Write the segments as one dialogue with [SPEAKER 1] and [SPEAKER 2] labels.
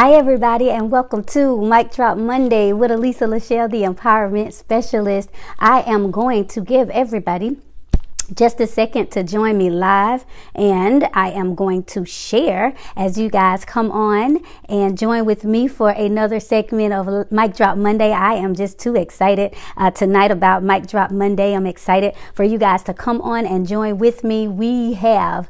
[SPEAKER 1] Hi everybody, and welcome to Mic Drop Monday with Elisa, LaShell, the Empowerment Specialist. I am going to give everybody just a second to join me live, and I am going to share as you guys come on and join with me for another segment of Mic Drop Monday. I am just too excited tonight about Mic Drop Monday. I'm excited for you guys to come on and join with me. We have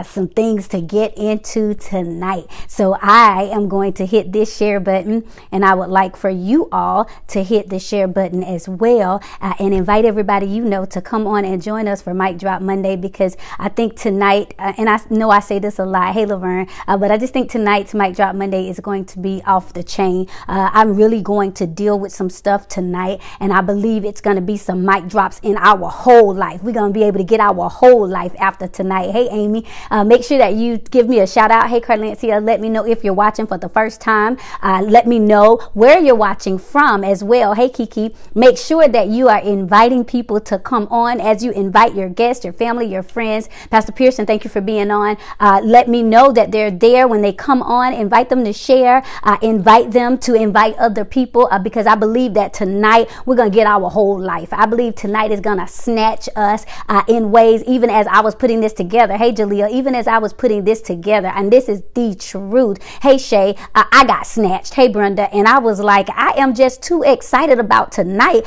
[SPEAKER 1] some things to get into tonight, so I am going to hit this share button, and I would like for you all to hit the share button as well, and invite everybody you know to come on and join us for Mic Drop Monday, because I think tonight, and I know I say this a lot, hey Laverne, but I just think tonight's Mic Drop Monday is going to be off the chain. I'm really going to deal with some stuff tonight, and I believe it's going to be some mic drops in our whole life. We're going to be able to get our whole life after tonight. Hey Amy, make sure that you give me a shout out. Hey Carlancia, let me know if you're watching for the first time. Let me know where you're watching from as well. Hey Kiki, make sure that you are inviting people to come on. As you invite your guests, your family, your friends. Pastor Pearson, thank you for being on. Let me know that they're there when they come on. Invite them to share. Invite them to invite other people, because I believe that tonight we're going to get our whole life. I believe tonight is going to snatch us in ways, even as I was putting this together. Hey Jaleel, even as I was putting this together, and this is the truth. Hey Shay, I got snatched. Hey Brenda, and I was like, I am just too excited about tonight,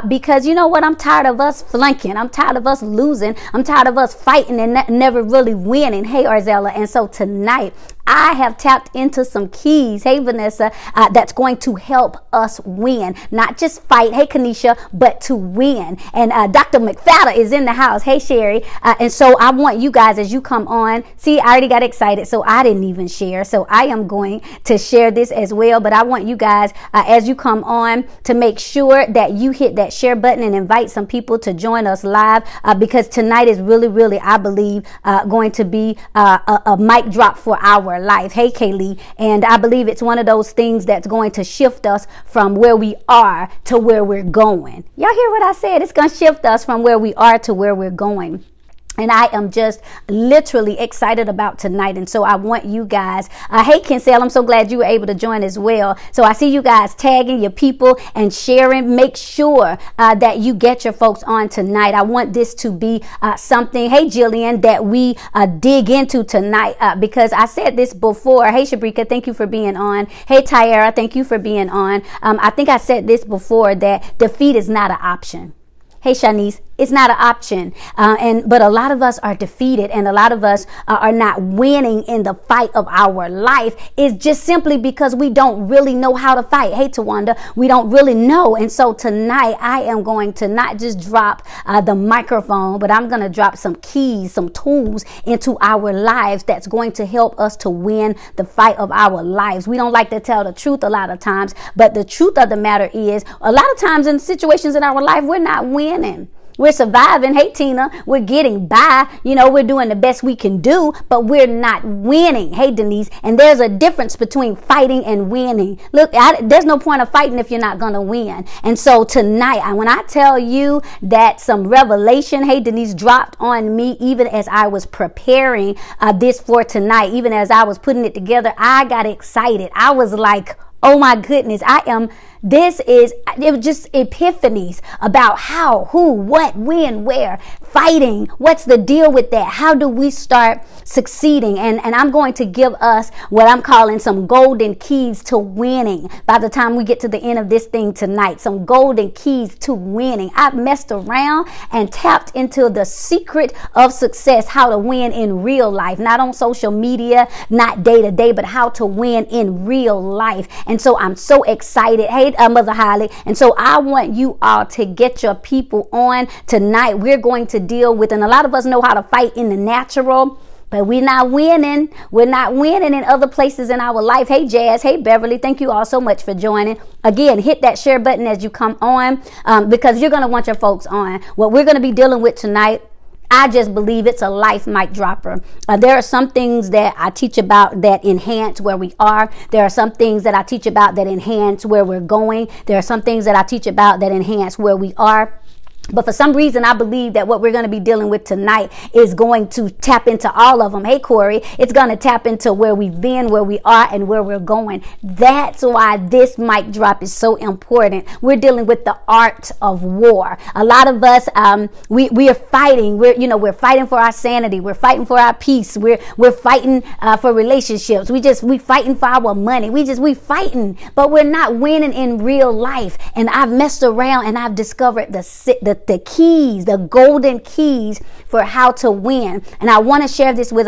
[SPEAKER 1] because you know what? I'm tired of us flunking. I'm tired of us losing. I'm tired of us fighting and never really winning. Hey, Arzella. And so tonight, I have tapped into some keys, hey Vanessa, that's going to help us win. Not just fight, hey Kanisha, but to win. And Dr. McFadder is in the house. Hey Sherry. And so I want you guys, as you come on, see, I already got excited, so I didn't even share. So I am going to share this as well. But I want you guys, as you come on, to make sure that you hit that share button and invite some people to join us live, because tonight is really, I believe, going to be a mic drop for our life. Hey Kaylee, and I believe it's one of those things that's going to shift us from where we are to where we're going. Y'all hear what I said? It's going to shift us from where we are to where we're going. And I am just literally excited about tonight. And so I want you guys, hey Kinsale, I'm so glad you were able to join as well. So I see you guys tagging your people and sharing. Make sure that you get your folks on tonight. I want this to be something, hey Jillian, that we dig into tonight, because I said this before. Hey Shabrika, thank you for being on. Hey Tyara, thank you for being on. I think I said this before, that defeat is not an option. Hey Shanice, it's not an option. But a lot of us are defeated, and a lot of us are not winning in the fight of our life. It's just simply because we don't really know how to fight. Hey Tawanda, we don't really know. And so tonight I am going to not just drop the microphone, but I'm going to drop some keys, some tools into our lives that's going to help us to win the fight of our lives. We don't like to tell the truth a lot of times, but the truth of the matter is, a lot of times in situations in our life, we're not winning. We're surviving. Hey, Tina, we're getting by. You know, we're doing the best we can do, but we're not winning. Hey, Denise. And there's a difference between fighting and winning. Look, there's no point of fighting if you're not going to win. And so tonight, when I tell you that some revelation, hey, Denise, dropped on me, even as I was preparing this for tonight, even as I was putting it together, I got excited. I was like, oh my goodness, it was just epiphanies about how, who, what, when, where, fighting. What's the deal with that? How do we start succeeding? And I'm going to give us what I'm calling some golden keys to winning by the time we get to the end of this thing tonight. Some golden keys to winning. I've messed around and tapped into the secret of success, how to win in real life, not on social media, not day to day, but how to win in real life. And so I'm so excited. Hey, Mother Holly. And so I want you all to get your people on tonight. We're going to deal with, and a lot of us know how to fight in the natural, but we're not winning. We're not winning in other places in our life. Hey, Jazz. Hey, Beverly. Thank you all so much for joining. Again, hit that share button as you come on, because you're going to want your folks on. What we're going to be dealing with tonight, I just believe it's a life mic dropper. There are some things that I teach about that enhance where we are. There are some things that I teach about that enhance where we're going. There are some things that I teach about that enhance where we are. But for some reason, I believe that what we're going to be dealing with tonight is going to tap into all of them. Hey, Corey, it's going to tap into where we've been, where we are, and where we're going. That's why this mic drop is so important. We're dealing with the art of war. A lot of us, we are fighting. We're fighting for our sanity. We're fighting for our peace. We're fighting for relationships. We fighting for our money. We fighting, but we're not winning in real life. And I've messed around and I've discovered the keys, the golden keys for how to win. And I want to share this with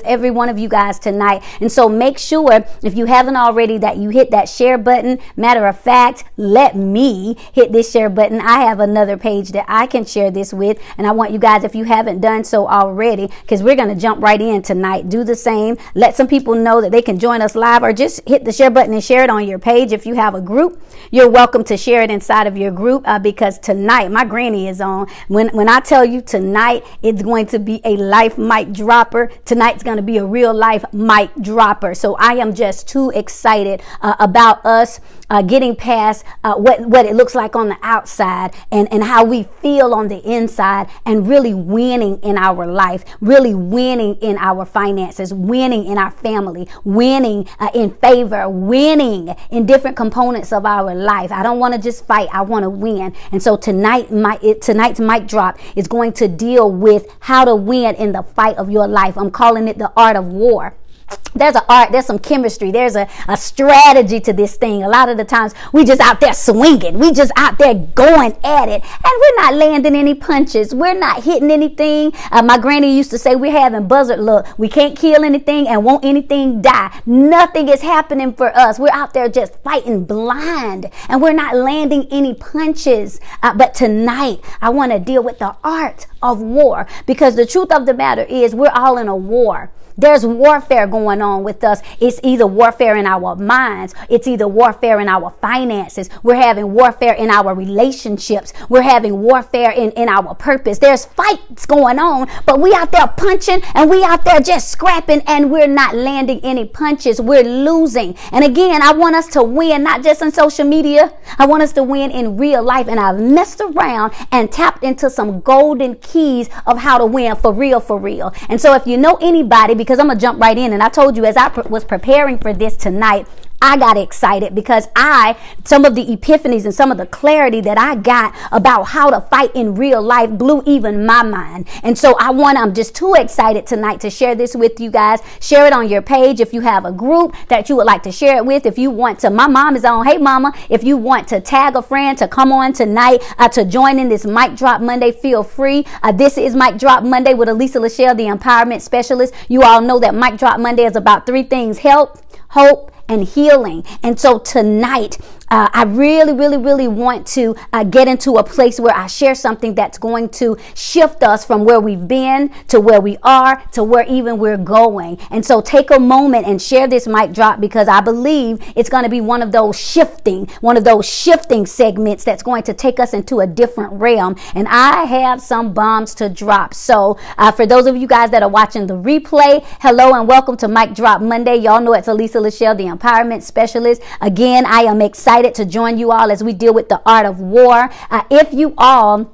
[SPEAKER 1] every one of you guys tonight. And so make sure, if you haven't already, that you hit that share button. Matter of fact, let me hit this share button. I have another page that I can share this with. And I want you guys, if you haven't done so already, because we're going to jump right in tonight, do the same. Let some people know that they can join us live, or just hit the share button and share it on your page. If you have a group, you're welcome to share it inside of your group, because tonight, my granny is on. When I tell you tonight, it's going to be a life mic dropper. Tonight's going to be a real life mic dropper. So I am just too excited about us getting past what it looks like on the outside and how we feel on the inside, and really winning in our life, really winning in our finances, winning in our family, winning in favor, winning in different components of our life. I don't want to just fight. I want to win. And so tonight's mic drop is going to deal with how to win in the fight of your life. I'm calling it the art of war. There's an art, there's some chemistry, there's a strategy to this thing. A lot of the times we just out there swinging, we just out there going at it, and we're not landing any punches, we're not hitting anything. My granny used to say we're having buzzard luck. We can't kill anything and won't anything die. Nothing is happening for us. We're out there just fighting blind, and we're not landing any punches. But tonight I want to deal with the art of war, because the truth of the matter is we're all in a war. There's warfare going on with us. It's either warfare in our minds. It's either warfare in our finances. We're having warfare in our relationships. We're having warfare in our purpose. There's fights going on, but we out there punching, and we out there just scrapping, and we're not landing any punches. We're losing. And again, I want us to win, not just on social media. I want us to win in real life. And I've messed around and tapped into some golden keys of how to win for real, for real. And so if you know anybody, because I'm going to jump right in. And I told you as I was preparing for this tonight, I got excited because some of the epiphanies and some of the clarity that I got about how to fight in real life blew even my mind. And so I'm just too excited tonight to share this with you guys. Share it on your page. If you have a group that you would like to share it with, if you want to, my mom is on. Hey, mama, if you want to tag a friend to come on tonight to join in this Mic Drop Monday, feel free. This is Mic Drop Monday with Elisa, LaShell, the empowerment specialist. You all know that Mic Drop Monday is about three things: help, hope, and healing. And so tonight, I really, really, really want to get into a place where I share something that's going to shift us from where we've been to where we are to where even we're going. And so take a moment and share this mic drop, because I believe it's going to be one of those shifting segments that's going to take us into a different realm. And I have some bombs to drop. So for those of you guys that are watching the replay, hello and welcome to Mic Drop Monday. Y'all know it's Elisa, LaShell, the empowerment specialist. Again, I am excited to join you all as we deal with the art of war. If you all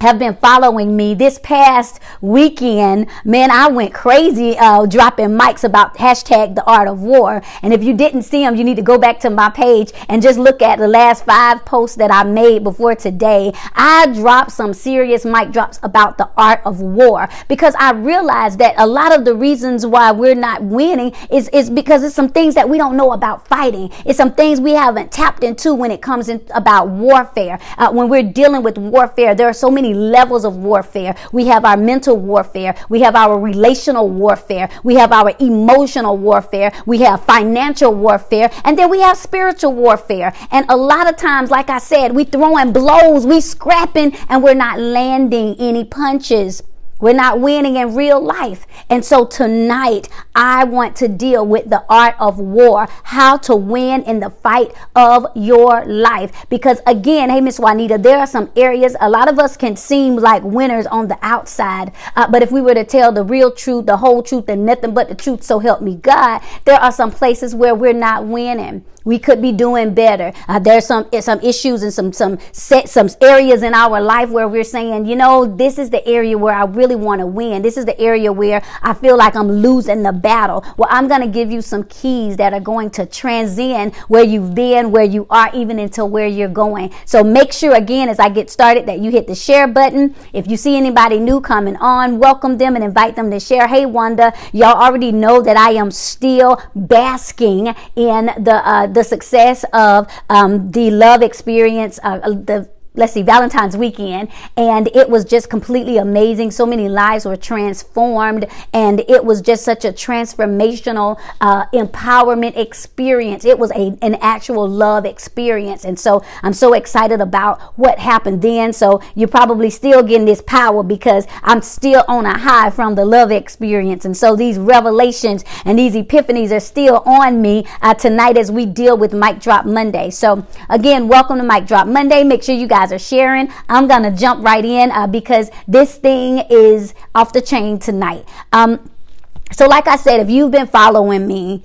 [SPEAKER 1] have been following me this past weekend, man, I went crazy dropping mics about hashtag the art of war. And if you didn't see them, you need to go back to my page and just look at the last 5 posts that I made before today. I dropped some serious mic drops about the art of war, because I realized that a lot of the reasons why we're not winning is because it's some things that we don't know about fighting. It's some things we haven't tapped into when it comes in about warfare. When we're dealing with warfare, there are so many levels of warfare. We have our mental warfare. We have our relational warfare. We have our emotional warfare. We have financial warfare. And then we have spiritual warfare. And a lot of times, like I said, we throwing blows, we scrapping, and we're not landing any punches. We're not winning in real life. And so tonight, I want to deal with the art of war, how to win in the fight of your life. Because again, hey, Miss Juanita, there are some areas, a lot of us can seem like winners on the outside. But if we were to tell the real truth, the whole truth, and nothing but the truth, so help me God, there are some places where we're not winning. We could be doing better. There's some issues and some areas in our life where we're saying, you know, this is the area where I really want to win. This is the area where I feel like I'm losing the battle. Well, I'm going to give you some keys that are going to transcend where you've been, where you are, even into where you're going. So make sure, again, as I get started, that you hit the share button. If you see anybody new coming on, welcome them and invite them to share. Hey, Wanda, y'all already know that I am still basking in the success of the love experience, Valentine's weekend, and it was just completely amazing. So many lives were transformed, and it was just such a transformational empowerment experience. It was an actual love experience, and so I'm so excited about what happened then. So you're probably still getting this power because I'm still on a high from the love experience, and so these revelations and these epiphanies are still on me tonight as we deal with Mic Drop Monday. So again, welcome to Mic Drop Monday. Make sure you guys are sharing. I'm gonna jump right in because this thing is off the chain tonight. So like I said, if you've been following me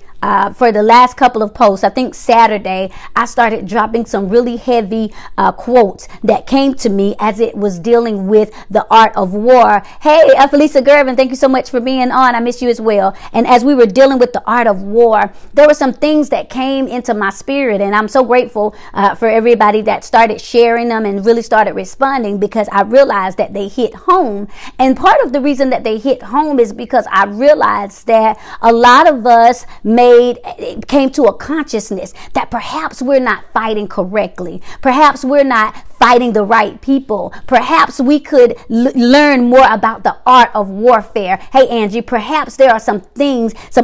[SPEAKER 1] for the last couple of posts, I think Saturday, I started dropping some really heavy quotes that came to me as it was dealing with the art of war. Hey, Elisa Gervin, thank you so much for being on. I miss you as well. And as we were dealing with the art of war, there were some things that came into my spirit, and I'm so grateful for everybody that started sharing them and really started responding, because I realized that they hit home. And part of the reason that they hit home is because I realized that a lot of us came to a consciousness that perhaps we're not fighting correctly. Perhaps we're not fighting the right people. Perhaps we could learn more about the art of warfare. Hey, Angie, perhaps there are some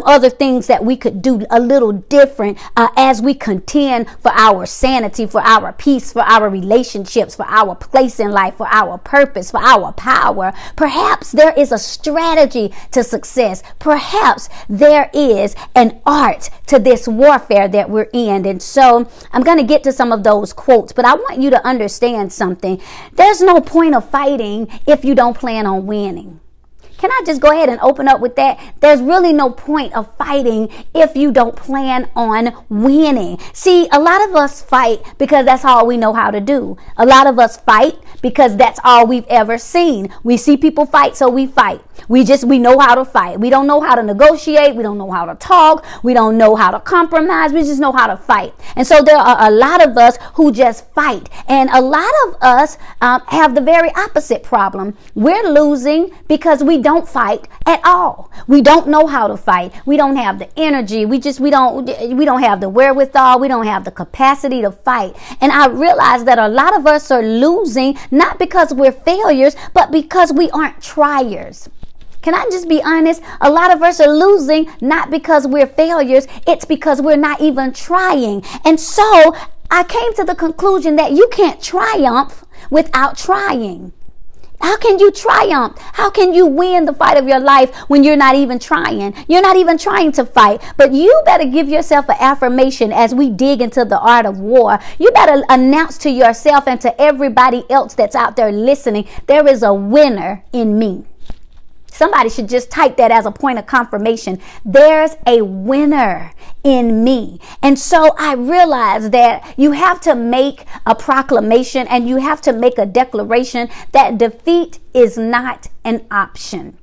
[SPEAKER 1] other things that we could do a little different as we contend for our sanity, for our peace, for our relationships, for our place in life, for our purpose, for our power. Perhaps there is a strategy to success. Perhaps there is an art to this warfare that we're in. And so I'm going to get to some of those quotes, but I want you to understand something. There's no point of fighting if you don't plan on winning. Can I just go ahead and open up with that? There's really no point of fighting if you don't plan on winning. See, a lot of us fight because that's all we know how to do. A lot of us fight because that's all we've ever seen. We see people fight, so we fight. We know how to fight. We don't know how to negotiate. We don't know how to talk. We don't know how to compromise. We just know how to fight. And so there are a lot of us who just fight. And a lot of us have the very opposite problem. We're losing because we don't fight at all. We don't know how to fight. We don't have the energy. We don't have the wherewithal. We don't have the capacity to fight. And I realize that a lot of us are losing not because we're failures, but because we aren't triers. Can I just be honest? A lot of us are losing not because we're failures. It's because we're not even trying. And so I came to the conclusion that you can't triumph without trying. How can you triumph? How can you win the fight of your life when you're not even trying? You're not even trying to fight. But you better give yourself an affirmation as we dig into the art of war. You better announce to yourself and to everybody else that's out there listening, there is a winner in me. Somebody should just type that as a point of confirmation. There's a winner in me. And so I realized that you have to make a proclamation and you have to make a declaration that defeat is not an option.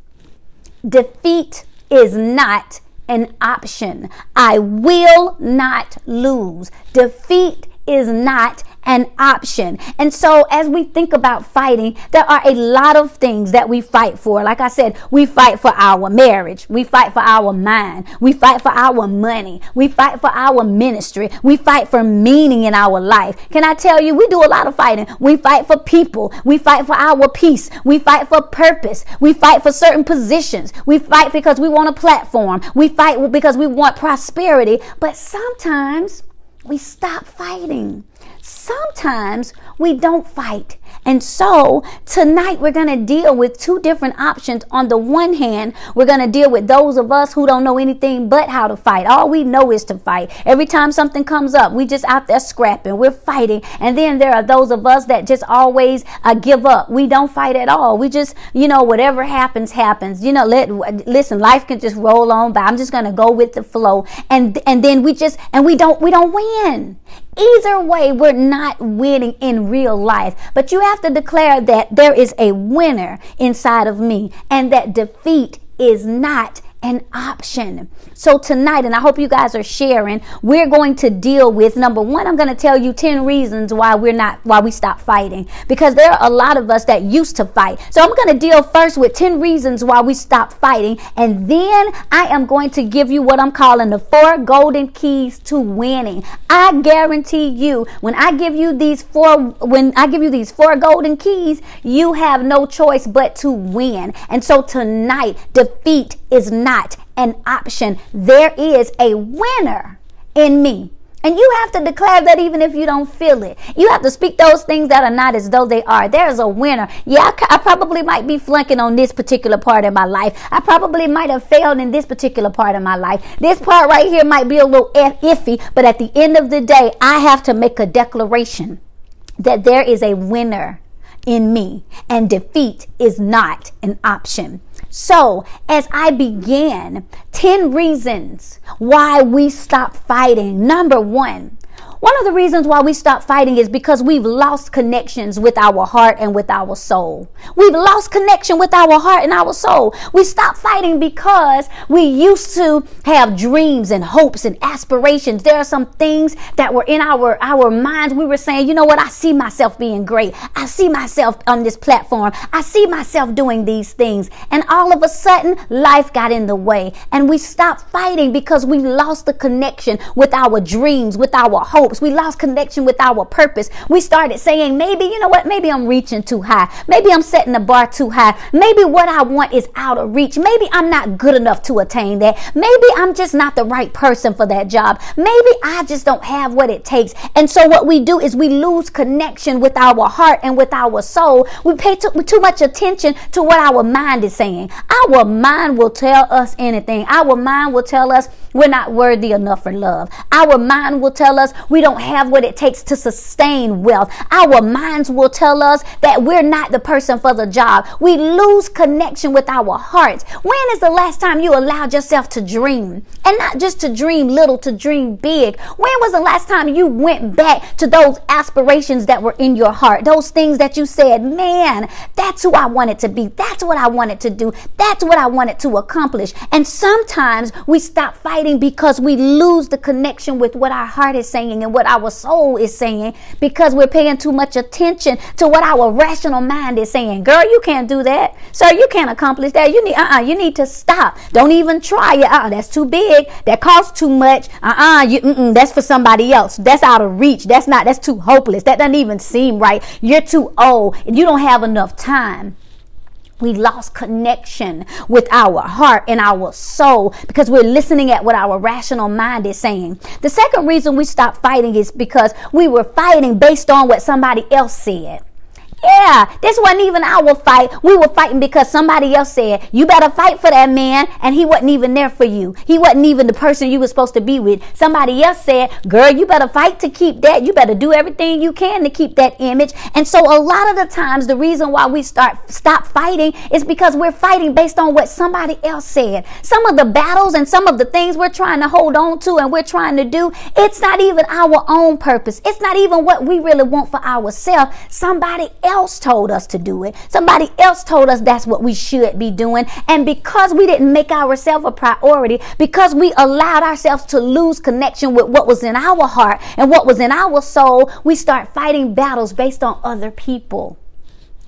[SPEAKER 1] Defeat is not an option. I will not lose. Defeat is not an option. And so as we think about fighting, there are a lot of things that we fight for. Like I said, we fight for our marriage. We fight for our mind. We fight for our money. We fight for our ministry. We fight for meaning in our life. Can I tell you, we do a lot of fighting. We fight for people. We fight for our peace. We fight for purpose. We fight for certain positions. We fight because we want a platform. We fight because we want prosperity. But sometimes we stop fighting. Sometimes we don't fight. And so tonight we're going to deal with two different options. On the one hand, we're going to deal with those of us who don't know anything but how to fight. All we know is to fight. Every time something comes up, we just out there scrapping. We're fighting. And then there are those of us that just always give up. We don't fight at all. We just, whatever happens, happens. Listen, life can just roll on by. I'm just going to go with the flow. And then we don't win. Either way, we're not winning in real life. But you have to declare that there is a winner inside of me and that defeat is not an option. So tonight, and I hope you guys are sharing, we're going to deal with, number one, I'm going to tell you 10 reasons why we stop fighting, because there are a lot of us that used to fight. So I'm going to deal first with 10 reasons why we stop fighting. And then I am going to give you what I'm calling the 4 golden keys to winning. I guarantee you, when I give you these 4 golden keys, you have no choice but to win. And so tonight, defeat is not an option. There is a winner in me. And you have to declare that even if you don't feel it. You have to speak those things that are not as though they are. There's a winner. Yeah, I probably might be flunking on this particular part of my life. I probably might have failed in this particular part of my life. This part right here might be a little iffy. But at the end of the day, I have to make a declaration that there is a winner in me and defeat is not an option. So as I began, 10 reasons why we stop fighting. Number one of the reasons why we stop fighting is because we've lost connections with our heart and with our soul. We've lost connection with our heart and our soul. We stop fighting because we used to have dreams and hopes and aspirations. There are some things that were in our minds. We were saying, you know what? I see myself being great. I see myself on this platform. I see myself doing these things. And all of a sudden, life got in the way. And we stopped fighting because we lost the connection with our dreams, with our hopes. We lost connection with our purpose. We started saying, maybe I'm reaching too high. Maybe I'm setting the bar too high. Maybe what I want is out of reach. Maybe I'm not good enough to attain that. Maybe I'm just not the right person for that job. Maybe I just don't have what it takes. And so what we do is we lose connection with our heart and with our soul. We pay too much attention to what our mind is saying. Our mind will tell us anything. Our mind will tell us we're not worthy enough for love. Our mind will tell us we don't have what it takes to sustain wealth. Our minds will tell us that we're not the person for the job. We lose connection with our hearts. When is the last time you allowed yourself to dream? And not just to dream little, to dream big. When was the last time you went back to those aspirations that were in your heart? Those things that you said, man, that's who I wanted to be. That's what I wanted to do. That's what I wanted to accomplish. And sometimes we stop fighting because we lose the connection with what our heart is saying and what our soul is saying, because we're paying too much attention to what our rational mind is saying. Girl, you can't do that. Sir, you can't accomplish that. You need to stop. Don't even try it. That's too big. That costs too much. That's for somebody else. That's out of reach. That's too hopeless. That doesn't even seem right. You're too old. You don't have enough time. We lost connection with our heart and our soul because we're listening at what our rational mind is saying. The second reason we stopped fighting is because we were fighting based on what somebody else said. Yeah, this wasn't even our fight. We were fighting because somebody else said, you better fight for that man, and he wasn't even there for you. He wasn't even the person you were supposed to be with. Somebody else said, girl, you better fight to keep that. You better do everything you can to keep that image. And so a lot of the times, the reason why we stop fighting is because we're fighting based on what somebody else said. Some of the battles and some of the things we're trying to hold on to and we're trying to do, it's not even our own purpose. It's not even what we really want for ourselves. Somebody else told us to do it. Somebody else told us that's what we should be doing. And because we didn't make ourselves a priority, because we allowed ourselves to lose connection with what was in our heart and what was in our soul, we start fighting battles based on other people.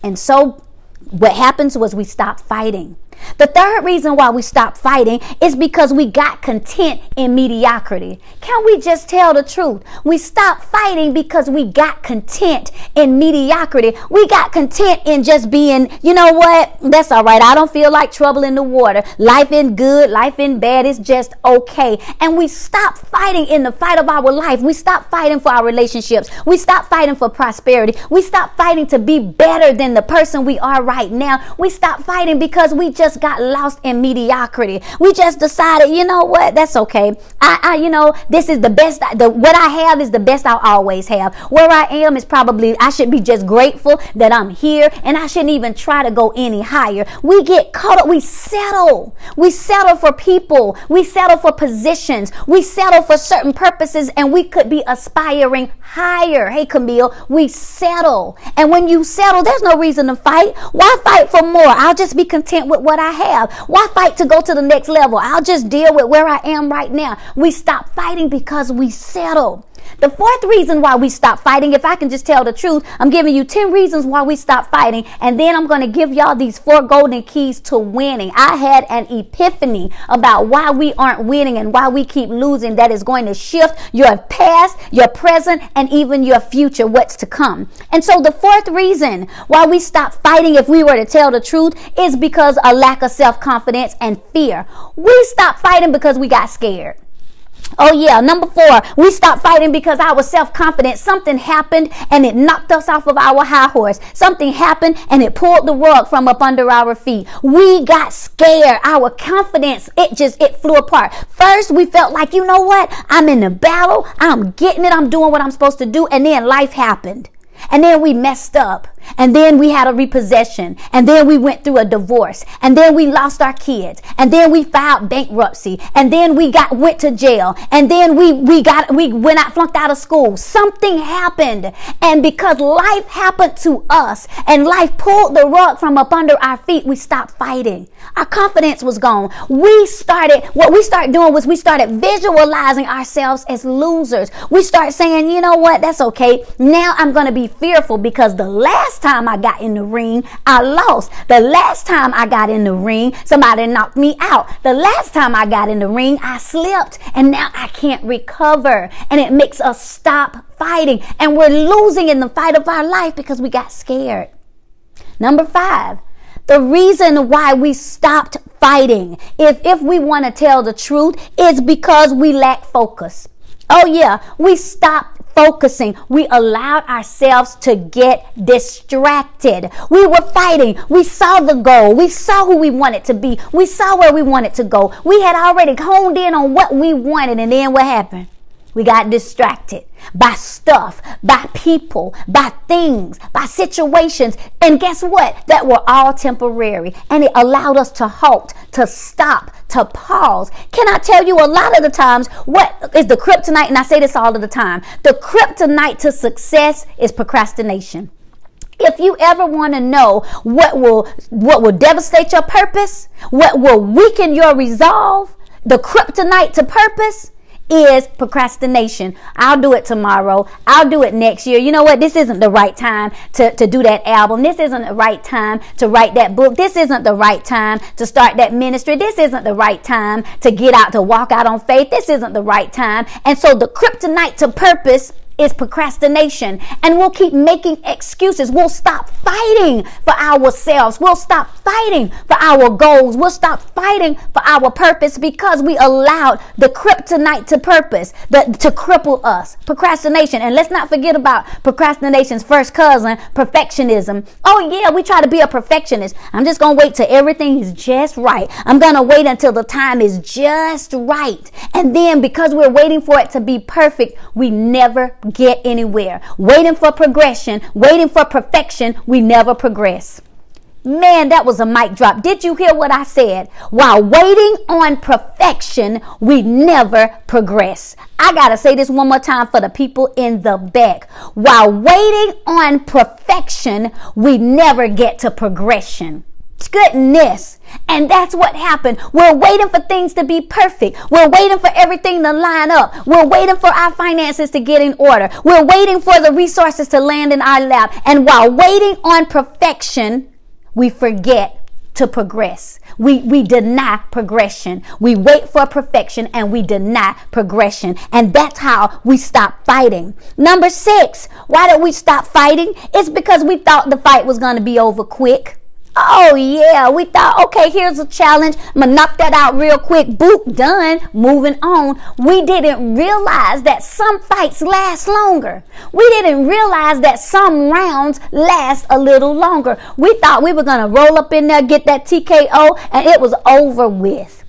[SPEAKER 1] And so what happens was we stop fighting. The third reason why we stop fighting is because we got content in mediocrity. Can we just tell the truth? We stopped fighting because we got content in mediocrity. We got content in just being, you know what? That's all right. I don't feel like trouble in the water. Life ain't good. Life ain't bad. It's just okay. And we stop fighting in the fight of our life. We stop fighting for our relationships. We stop fighting for prosperity. We stop fighting to be better than the person we are right now. We stop fighting because we just got lost in mediocrity. We just decided, you know what? That's okay. This is the best. What I have is the best I'll always have. Where I am is probably, I should be just grateful that I'm here, and I shouldn't even try to go any higher. We get caught up. We settle. We settle for people. We settle for positions. We settle for certain purposes, and we could be aspiring higher. Hey, Camille, we settle. And when you settle, there's no reason to fight. Why fight for more? I'll just be content with what I have. Why fight to go to the next level? I'll just deal with where I am right now. We stop fighting because we settle. The fourth reason why we stop fighting, if I can just tell the truth, I'm giving you 10 reasons why we stop fighting, and then I'm going to give y'all these 4 golden keys to winning. I had an epiphany about why we aren't winning and why we keep losing that is going to shift your past, your present, and even your future, what's to come. And so the fourth reason why we stop fighting, if we were to tell the truth, is because a lack of self-confidence and fear. We stop fighting because we got scared. Oh yeah, number 4, we stopped fighting because our self-confidence, something happened and it knocked us off of our high horse. Something happened and it pulled the rug from up under our feet. We got scared. Our confidence, it flew apart. First, we felt like, you know what? I'm in the battle. I'm getting it. I'm doing what I'm supposed to do. And then life happened. And then we messed up. And then we had a repossession. And then we went through a divorce. And then we lost our kids. And then we filed bankruptcy. And then we went to jail. And then we went out, flunked out of school. Something happened. And because life happened to us and life pulled the rug from up under our feet, we stopped fighting. Our confidence was gone. What we started doing was we started visualizing ourselves as losers. We start saying, you know what? That's okay. Now I'm going to be fearful because the last time I got in the ring, I lost. The last time I got in the ring, somebody knocked me out. The last time I got in the ring, I slipped, and now I can't recover. And it makes us stop fighting, and we're losing in the fight of our life because we got scared. Number 5, the reason why we stopped fighting, if we want to tell the truth, is because we lack focus. Oh yeah, we stopped focusing. We allowed ourselves to get distracted. We were fighting. We saw the goal. We saw who we wanted to be. We saw where we wanted to go. We had already honed in on what we wanted, and then what happened? We got distracted by stuff, by people, by things, by situations. And guess what? That were all temporary. And it allowed us to halt, to stop, to pause. Can I tell you, a lot of the times, what is the kryptonite? And I say this all of the time. The kryptonite to success is procrastination. If you ever want to know what will devastate your purpose, what will weaken your resolve, the kryptonite to purpose is procrastination. I'll do it tomorrow. I'll do it next year. You know what? This isn't the right time to do that album. This isn't the right time to write that book. This isn't the right time to start that ministry. This isn't the right time to get out, to walk out on faith. This isn't the right time. And so the kryptonite to purpose is procrastination, and we'll keep making excuses. We'll stop fighting for ourselves. We'll stop fighting for our goals. We'll stop fighting for our purpose because we allowed the kryptonite to purpose to cripple us. Procrastination. And let's not forget about procrastination's first cousin, perfectionism. Oh yeah, we try to be a perfectionist. I'm just going to wait till everything is just right. I'm going to wait until the time is just right. And then because we're waiting for it to be perfect, we never get anywhere. Waiting for progression, waiting for perfection, we never progress. Man, that was a mic drop. Did you hear what I said? While waiting on perfection, we never progress. I got to say this one more time for the people in the back. While waiting on perfection, we never get to progression. Goodness. And that's what happened. We're waiting for things to be perfect. We're waiting for everything to line up. We're waiting for our finances to get in order. We're waiting for the resources to land in our lap. And while waiting on perfection, we forget to progress. We deny progression. We wait for perfection and we deny progression. And that's how we stop fighting. Number 6, why did we stop fighting? It's because we thought the fight was going to be over quick. Oh yeah, we thought, okay, here's a challenge. I'm gonna knock that out real quick. Boop, done, moving on. We didn't realize that some fights last longer. We didn't realize that some rounds last a little longer. We thought we were gonna roll up in there, get that TKO, and it was over with.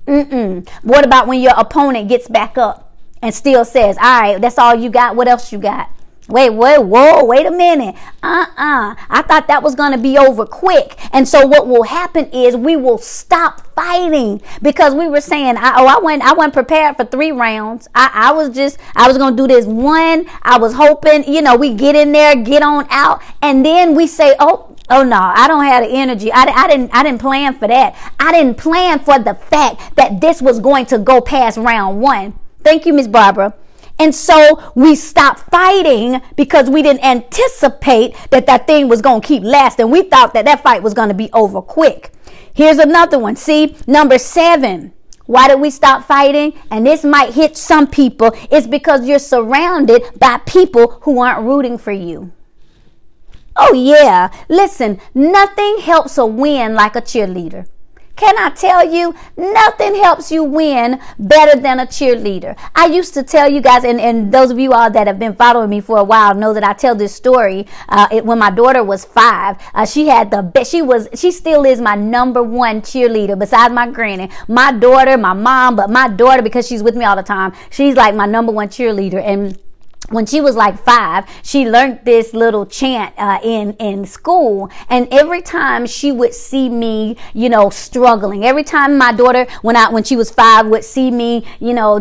[SPEAKER 1] What about when your opponent gets back up and still says, all right, that's all you got? What else you got? Wait a minute. I thought that was going to be over quick. And so what will happen is we will stop fighting because we were saying, I wasn't prepared for 3 rounds. I was going to do this one. I was hoping, we get in there, get on out. And then we say, oh no, I don't have the energy. I didn't plan for that. I didn't plan for the fact that this was going to go past round 1. Thank you, Miss Barbara. And so we stopped fighting because we didn't anticipate that thing was going to keep lasting. We thought that fight was going to be over quick. Here's another one. See, number 7. Why did we stop fighting? And this might hit some people. It's because you're surrounded by people who aren't rooting for you. Oh yeah. Listen, nothing helps a win like a cheerleader. Can I tell you, nothing helps you win better than a cheerleader. I used to tell you guys, and those of you all that have been following me for a while know that I tell this story. When my daughter was 5, she had the best. She still is my number 1 cheerleader besides my granny. My daughter, my mom, but my daughter, because she's with me all the time, she's like my number 1 cheerleader. And when she was like 5, she learned this little chant in school. And every time she would see me, struggling, every time my daughter, when she was 5, would see me,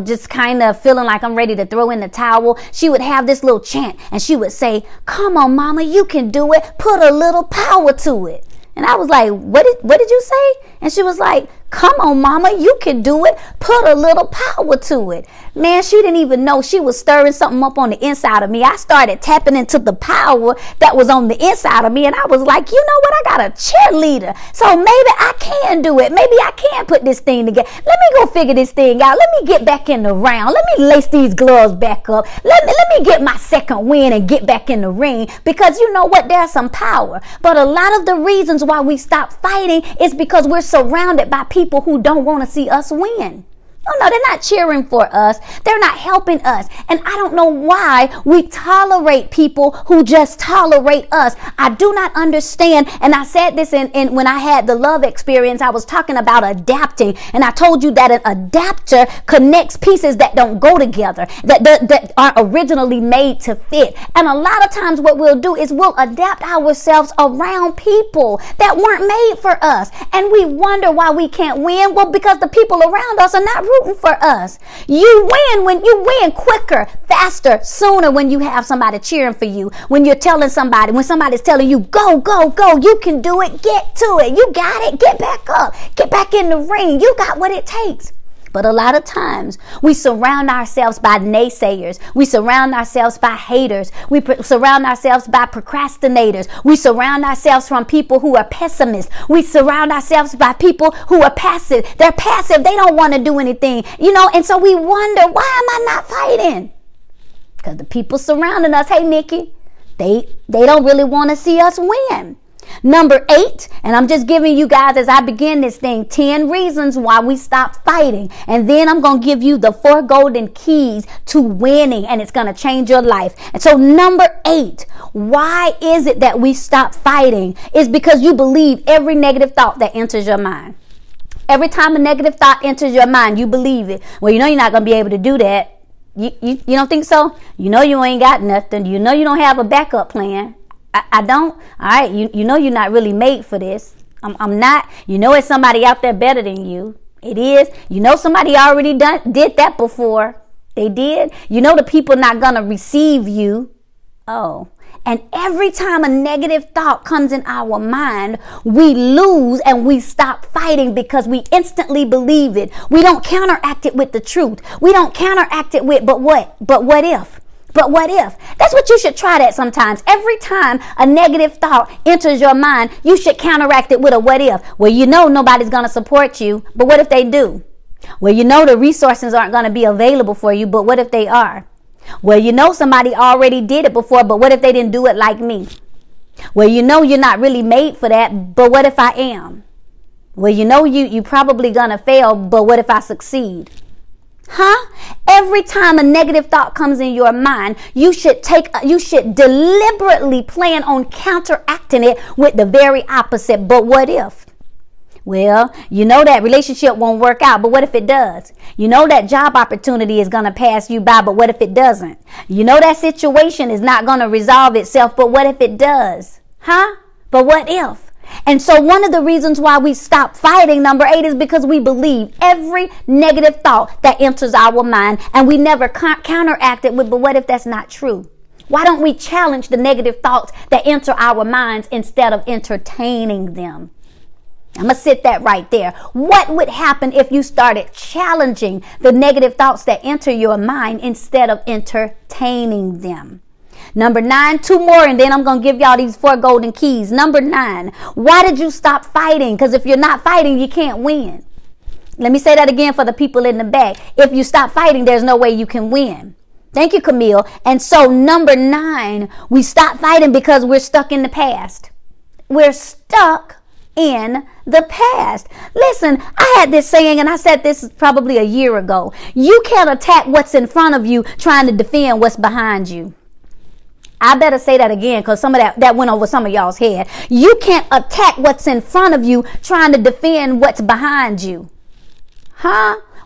[SPEAKER 1] just kind of feeling like I'm ready to throw in the towel, she would have this little chant and she would say, "Come on, mama, you can do it. Put a little power to it." And I was like, what did you say? And she was like, "Come on, mama, you can do it. Put a little power to it." Man, she didn't even know she was stirring something up on the inside of me. I started tapping into the power that was on the inside of me. And I was like, you know what? I got a cheerleader. So maybe I can do it. Maybe I can put this thing together. Let me go figure this thing out. Let me get back in the round. Let me lace these gloves back up. Let me get my second win and get back in the ring. Because you know what? There's some power. But a lot of the reasons why we stop fighting is because we're surrounded by people who don't want to see us win. Oh no, they're not cheering for us. They're not helping us. And I don't know why we tolerate people who just tolerate us. I do not understand. And I said this in when I had the love experience, I was talking about adapting. And I told you that an adapter connects pieces that don't go together, that are originally made to fit. And a lot of times what we'll do is we'll adapt ourselves around people that weren't made for us. And we wonder why we can't win. Well, because the people around us are not rooting for us. You win when you win quicker, faster, sooner when you have somebody cheering for you. When you're telling somebody, when somebody's telling you, go, go, go, you can do it, get to it, you got it, get back up, get back in the ring, you got what it takes. But a lot of times we surround ourselves by naysayers. We surround ourselves by haters. We surround ourselves by procrastinators. We surround ourselves from people who are pessimists. We surround ourselves by people who are passive. They're passive. They don't want to do anything, and so we wonder, why am I not fighting? Because the people surrounding us, hey, Nikki, they don't really want to see us win. Number 8, and I'm just giving you guys, as I begin this thing, 10 reasons why we stop fighting. And then I'm going to give you the 4 golden keys to winning, and it's going to change your life. And so number 8, why is it that we stop fighting? It's because you believe every negative thought that enters your mind. Every time a negative thought enters your mind, you believe it. Well, you're not going to be able to do that. You don't think so? You ain't got nothing. You don't have a backup plan. I don't. All right. You're not really made for this. I'm not. It's somebody out there better than you. It is. Somebody already did that before. They did. The people not going to receive you. Oh. And every time a negative thought comes in our mind, we lose and we stop fighting because we instantly believe it. We don't counteract it with the truth. We don't counteract it with, but what if? but what if? That's what you should try that sometimes. Every time a negative thought enters your mind, you should counteract it with a what if. Well, you know nobody's going to support you, but what if they do? Well, you know the resources aren't going to be available for you, but what if they are? Well, you know somebody already did it before, but what if they didn't do it like me? Well, you know you're not really made for that, but what if I am? Well, you know you probably gonna fail, but what if I succeed? Every time a negative thought comes in your mind, you should deliberately plan on counteracting it with the very opposite. But what if? Well, you know that relationship won't work out, but what if it does? You know that job opportunity is going to pass you by, but what if it doesn't? You know that situation is not going to resolve itself, but what if it does? But what if? And so one of the reasons why we stop fighting, number 8, is because we believe every negative thought that enters our mind, and we never counteract it with, but what if that's not true? Why don't we challenge the negative thoughts that enter our minds instead of entertaining them? I'm going to sit that right there. What would happen if you started challenging the negative thoughts that enter your mind instead of entertaining them? Number 9, 2 more, and then I'm going to give y'all these 4 golden keys. Number 9, why did you stop fighting? Because if you're not fighting, you can't win. Let me say that again for the people in the back. If you stop fighting, there's no way you can win. Thank you, Camille. And so number 9, we stop fighting because we're stuck in the past. We're stuck in the past. Listen, I had this saying, and I said this probably a year ago. You can't attack what's in front of you trying to defend what's behind you. I better say that again, because some of that went over some of y'all's head. You can't attack what's in front of you trying to defend what's behind you.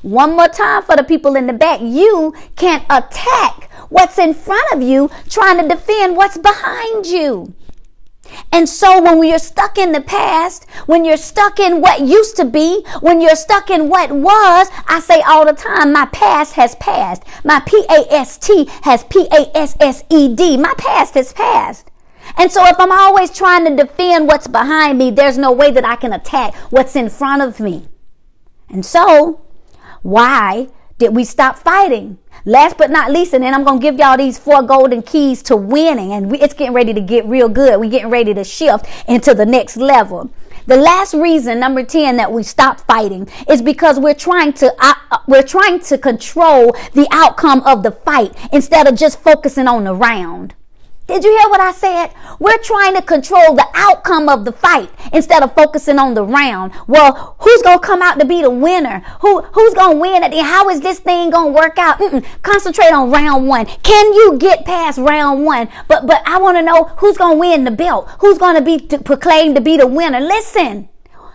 [SPEAKER 1] One more time for the people in the back. You can't attack what's in front of you trying to defend what's behind you. And so when we are stuck in the past, when you're stuck in what used to be, when you're stuck in what was, I say all the time, my past has passed. My past has passed. My past has passed. And so if I'm always trying to defend what's behind me, there's no way that I can attack what's in front of me. And so why did we stop fighting? Last but not least, and then I'm going to give y'all these 4 golden keys to winning. And it's getting ready to get real good. We're getting ready to shift into the next level. The last reason, number 10, that we stop fighting is because we're trying to control the outcome of the fight instead of just focusing on the round. Did you hear what I said? We're trying to control the outcome of the fight instead of focusing on the round. Well, who's going to come out to be the winner? Who's going to win at the end? How is this thing going to work out? Concentrate on round 1. Can you get past round 1? But I want to know who's going to win the belt. Who's going to be proclaimed to be the winner? Listen,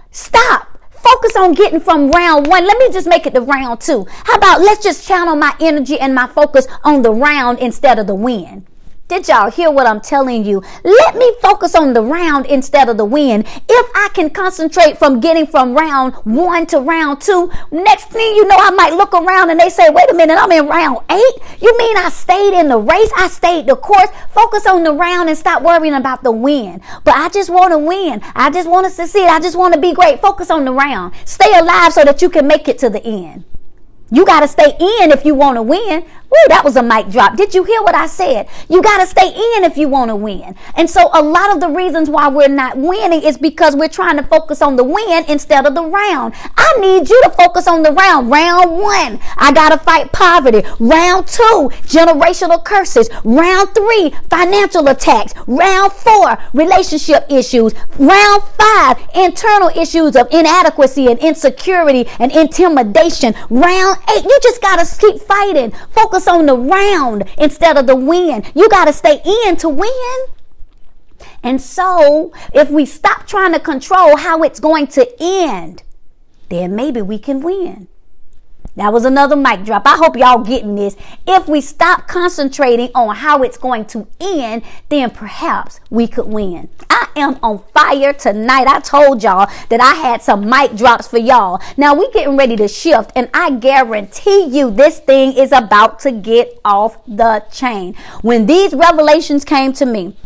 [SPEAKER 1] stop. Focus on getting from round 1. Let me just make it to round 2. How about let's just channel my energy and my focus on the round instead of the win? Did y'all hear what I'm telling you? Let me focus on the round instead of the win. If I can concentrate from getting from round 1 to round 2, next thing you know, I might look around and they say, wait a minute, I'm in round 8. You mean I stayed in the race? I stayed the course. Focus on the round and stop worrying about the win. But I just want to win. I just want to succeed. I just want to be great. Focus on the round. Stay alive so that you can make it to the end. You got to stay in if you want to win. Woo, that was a mic drop. Did you hear what I said? You got to stay in if you want to win. And so a lot of the reasons why we're not winning is because we're trying to focus on the win instead of the round. I need you to focus on the round. Round 1, I got to fight poverty. Round 2, generational curses. Round 3, financial attacks. Round 4, relationship issues. Round 5, internal issues of inadequacy and insecurity and intimidation. Round 8, you just got to keep fighting. Focus on the round instead of the win. You got to stay in to win. And so if we stop trying to control how it's going to end, then maybe we can win. That was another mic drop. I hope y'all getting this. If we stop concentrating on how it's going to end, then perhaps we could win. I am on fire tonight. I told y'all that I had some mic drops for y'all. Now we getting ready to shift, and I guarantee you this thing is about to get off the chain. When these revelations came to me,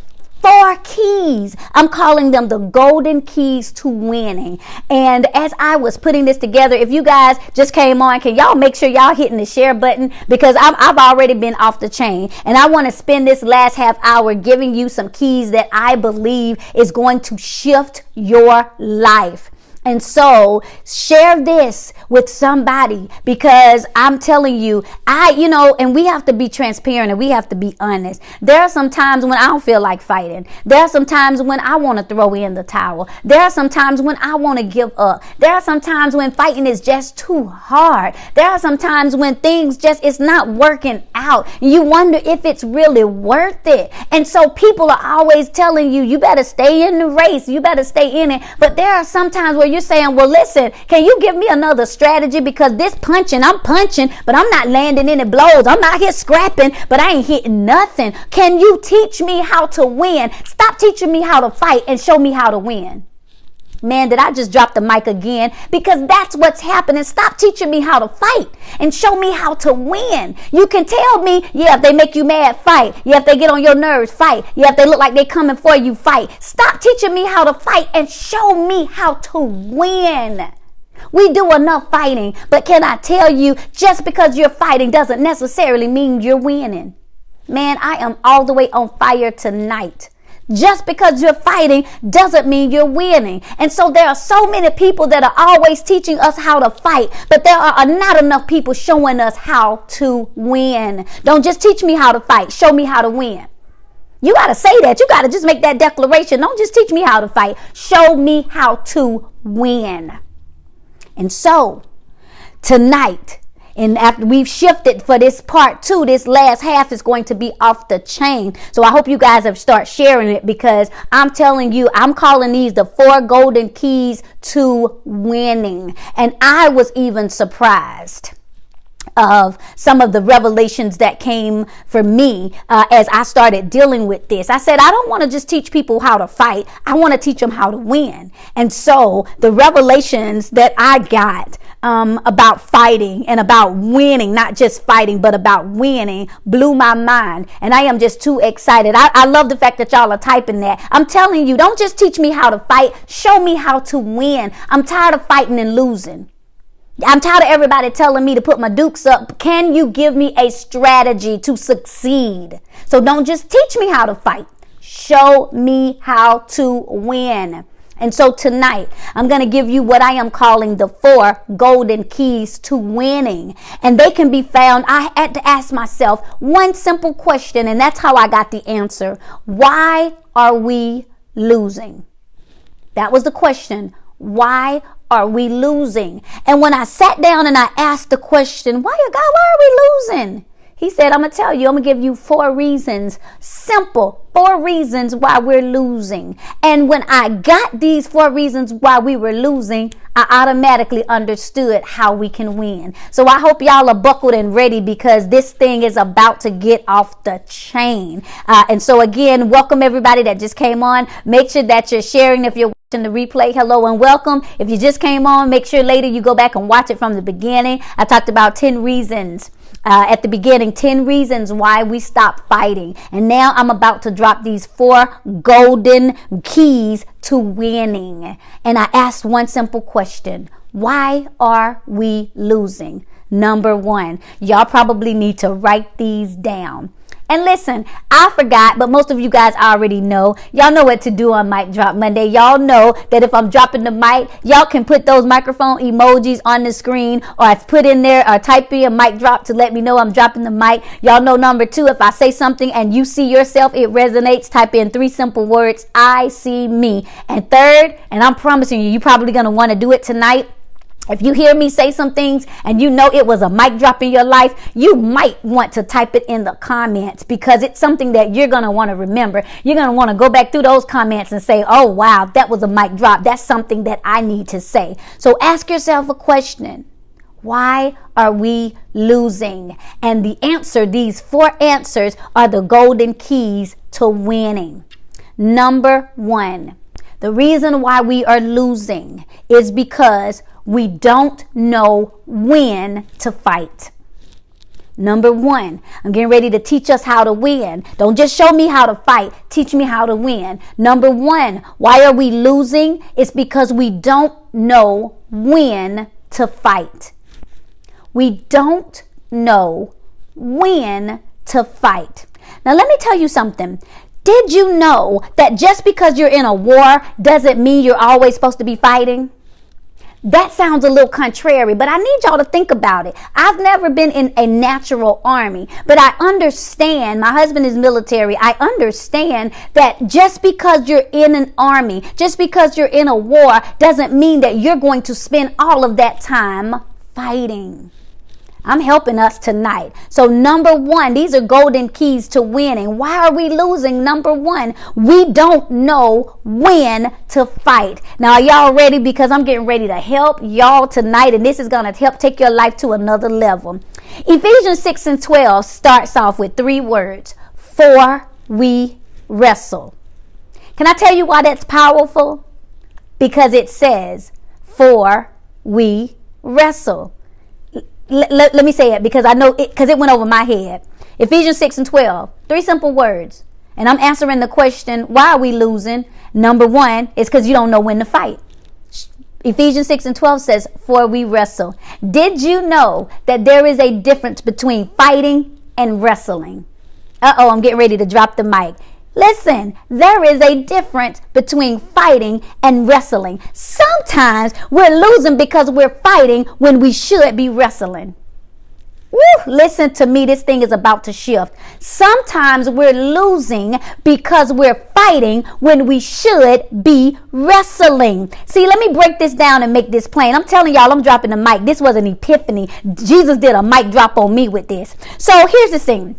[SPEAKER 1] 4 keys. I'm calling them the golden keys to winning. And as I was putting this together, if you guys just came on, can y'all make sure y'all hitting the share button? Because I've already been off the chain. And I want to spend this last half hour giving you some keys that I believe is going to shift your life. And so share this with somebody, because I'm telling you, and we have to be transparent and we have to be honest. There are some times when I don't feel like fighting. There are some times when I want to throw in the towel. There are some times when I want to give up. There are some times when fighting is just too hard. There are some times when things it's not working out. You wonder if it's really worth it. And so people are always telling you, you better stay in the race. You better stay in it. But there are some times where you're saying, well, listen, can you give me another strategy? Because this I'm punching, but I'm not landing any blows. I'm out here scrapping, but I ain't hitting nothing. Can you teach me how to win? Stop teaching me how to fight and show me how to win. Man, did I just drop the mic again? Because that's what's happening. Stop teaching me how to fight and show me how to win. You can tell me, if they make you mad, fight. If they get on your nerves, fight. If they look like they're coming for you, fight. Stop teaching me how to fight and show me how to win. We do enough fighting, but can I tell you, just because you're fighting doesn't necessarily mean you're winning. Man, I am all the way on fire tonight. Just because you're fighting doesn't mean you're winning. And so there are so many people that are always teaching us how to fight, but there are not enough people showing us how to win. Don't just teach me how to fight. Show me how to win. You got to say that. You got to just make that declaration. Don't just teach me how to fight. Show me how to win. And so tonight, and after we've shifted for this part 2, this last half is going to be off the chain. So I hope you guys have started sharing it, because I'm telling you, I'm calling these the 4 golden keys to winning. And I was even surprised of some of the revelations that came for me as I started dealing with this. I said, I don't want to just teach people how to fight. I want to teach them how to win. And so the revelations that I got about fighting and about winning, not just fighting, but about winning, blew my mind. And I am just too excited. I love the fact that y'all are typing that. I'm telling you, don't just teach me how to fight. Show me how to win. I'm tired of fighting and losing. I'm tired of everybody telling me to put my dukes up. Can you give me a strategy to succeed? So don't just teach me how to fight. Show me how to win. And so tonight, I'm going to give you what I am calling the 4 golden keys to winning. And they can be found. I had to ask myself one simple question, and that's how I got the answer. Why are we losing? That was the question. Why are we losing? And when I sat down and I asked the question, why are we losing? He said, I'm going to tell you, I'm going to give you 4 reasons, simple 4 reasons why we're losing. And when I got these 4 reasons why we were losing, I automatically understood how we can win. So I hope y'all are buckled and ready, because this thing is about to get off the chain. And so again, welcome everybody that just came on. Make sure that you're sharing if you're watching the replay. Hello and welcome. If you just came on, make sure later you go back and watch it from the beginning. I talked about 10 reasons. At the beginning, 10 reasons why we stop fighting. And now I'm about to drop these 4 golden keys to winning. And I asked one simple question. Why are we losing? Number 1, y'all probably need to write these down. And listen, I forgot, but most of you guys already know. Y'all know what to do on Mic Drop Monday. Y'all know that if I'm dropping the mic, y'all can put those microphone emojis on the screen, or I put in there or type in a mic drop to let me know I'm dropping the mic. Y'all know number 2, if I say something and you see yourself, it resonates, type in 3 simple words, I see me. And 3rd, and I'm promising you, you're probably going to want to do it tonight. If you hear me say some things and you know it was a mic drop in your life, you might want to type it in the comments, because it's something that you're going to want to remember. You're going to want to go back through those comments and say, oh, wow, that was a mic drop. That's something that I need to say. So ask yourself a question. Why are we losing? And the answer, these 4 answers, are the golden keys to winning. Number 1, the reason why we are losing is because we don't know when to fight. Number one, I'm getting ready to teach us how to win. Don't just show me how to fight. Teach me how to win. Number one, why are we losing? It's because we don't know when to fight. We don't know when to fight. Now, let me tell you something. Did you know that just because you're in a war doesn't mean you're always supposed to be fighting? That sounds a little contrary, but I need y'all to think about it. I've never been in a natural army, but I understand, my husband is military. I understand that just because you're in an army, just because you're in a war, doesn't mean that you're going to spend all of that time fighting. I'm helping us tonight. So number one, these are golden keys to winning. Why are we losing? Number one, we don't know when to fight. Now, are y'all ready? Because I'm getting ready to help y'all tonight, and this is going to help take your life to another level. Ephesians 6:12 starts off with 3 words: for we wrestle. Can I tell you why that's powerful? Because it says, for we wrestle. Let me say it because I know it, because it went over my head. Ephesians 6:12, 3 simple words. And I'm answering the question, why are we losing? Number one, is because you don't know when to fight. Ephesians 6:12 says, for we wrestle. Did you know that there is a difference between fighting and wrestling? I'm getting ready to drop the mic. Listen, there is a difference between fighting and wrestling. Sometimes we're losing because we're fighting when we should be wrestling. Woo, listen to me, this thing is about to shift. Sometimes we're losing because we're fighting when we should be wrestling. See, let me break this down and make this plain. I'm telling y'all, I'm dropping the mic. This was an epiphany. Jesus did a mic drop on me with this. So here's the thing.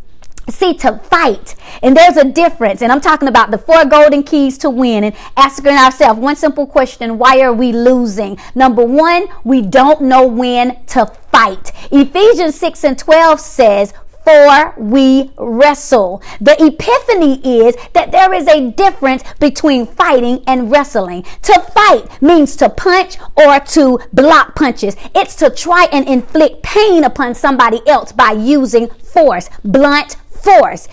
[SPEAKER 1] See, to fight, and there's a difference, and I'm talking about the 4 golden keys to win, and asking ourselves one simple question: why are we losing? Number one, we don't know when to fight. Ephesians 6:12 says, for we wrestle. The epiphany is that there is a difference between fighting and wrestling. To fight means to punch or to block punches. It's to try and inflict pain upon somebody else by using force, blunt force.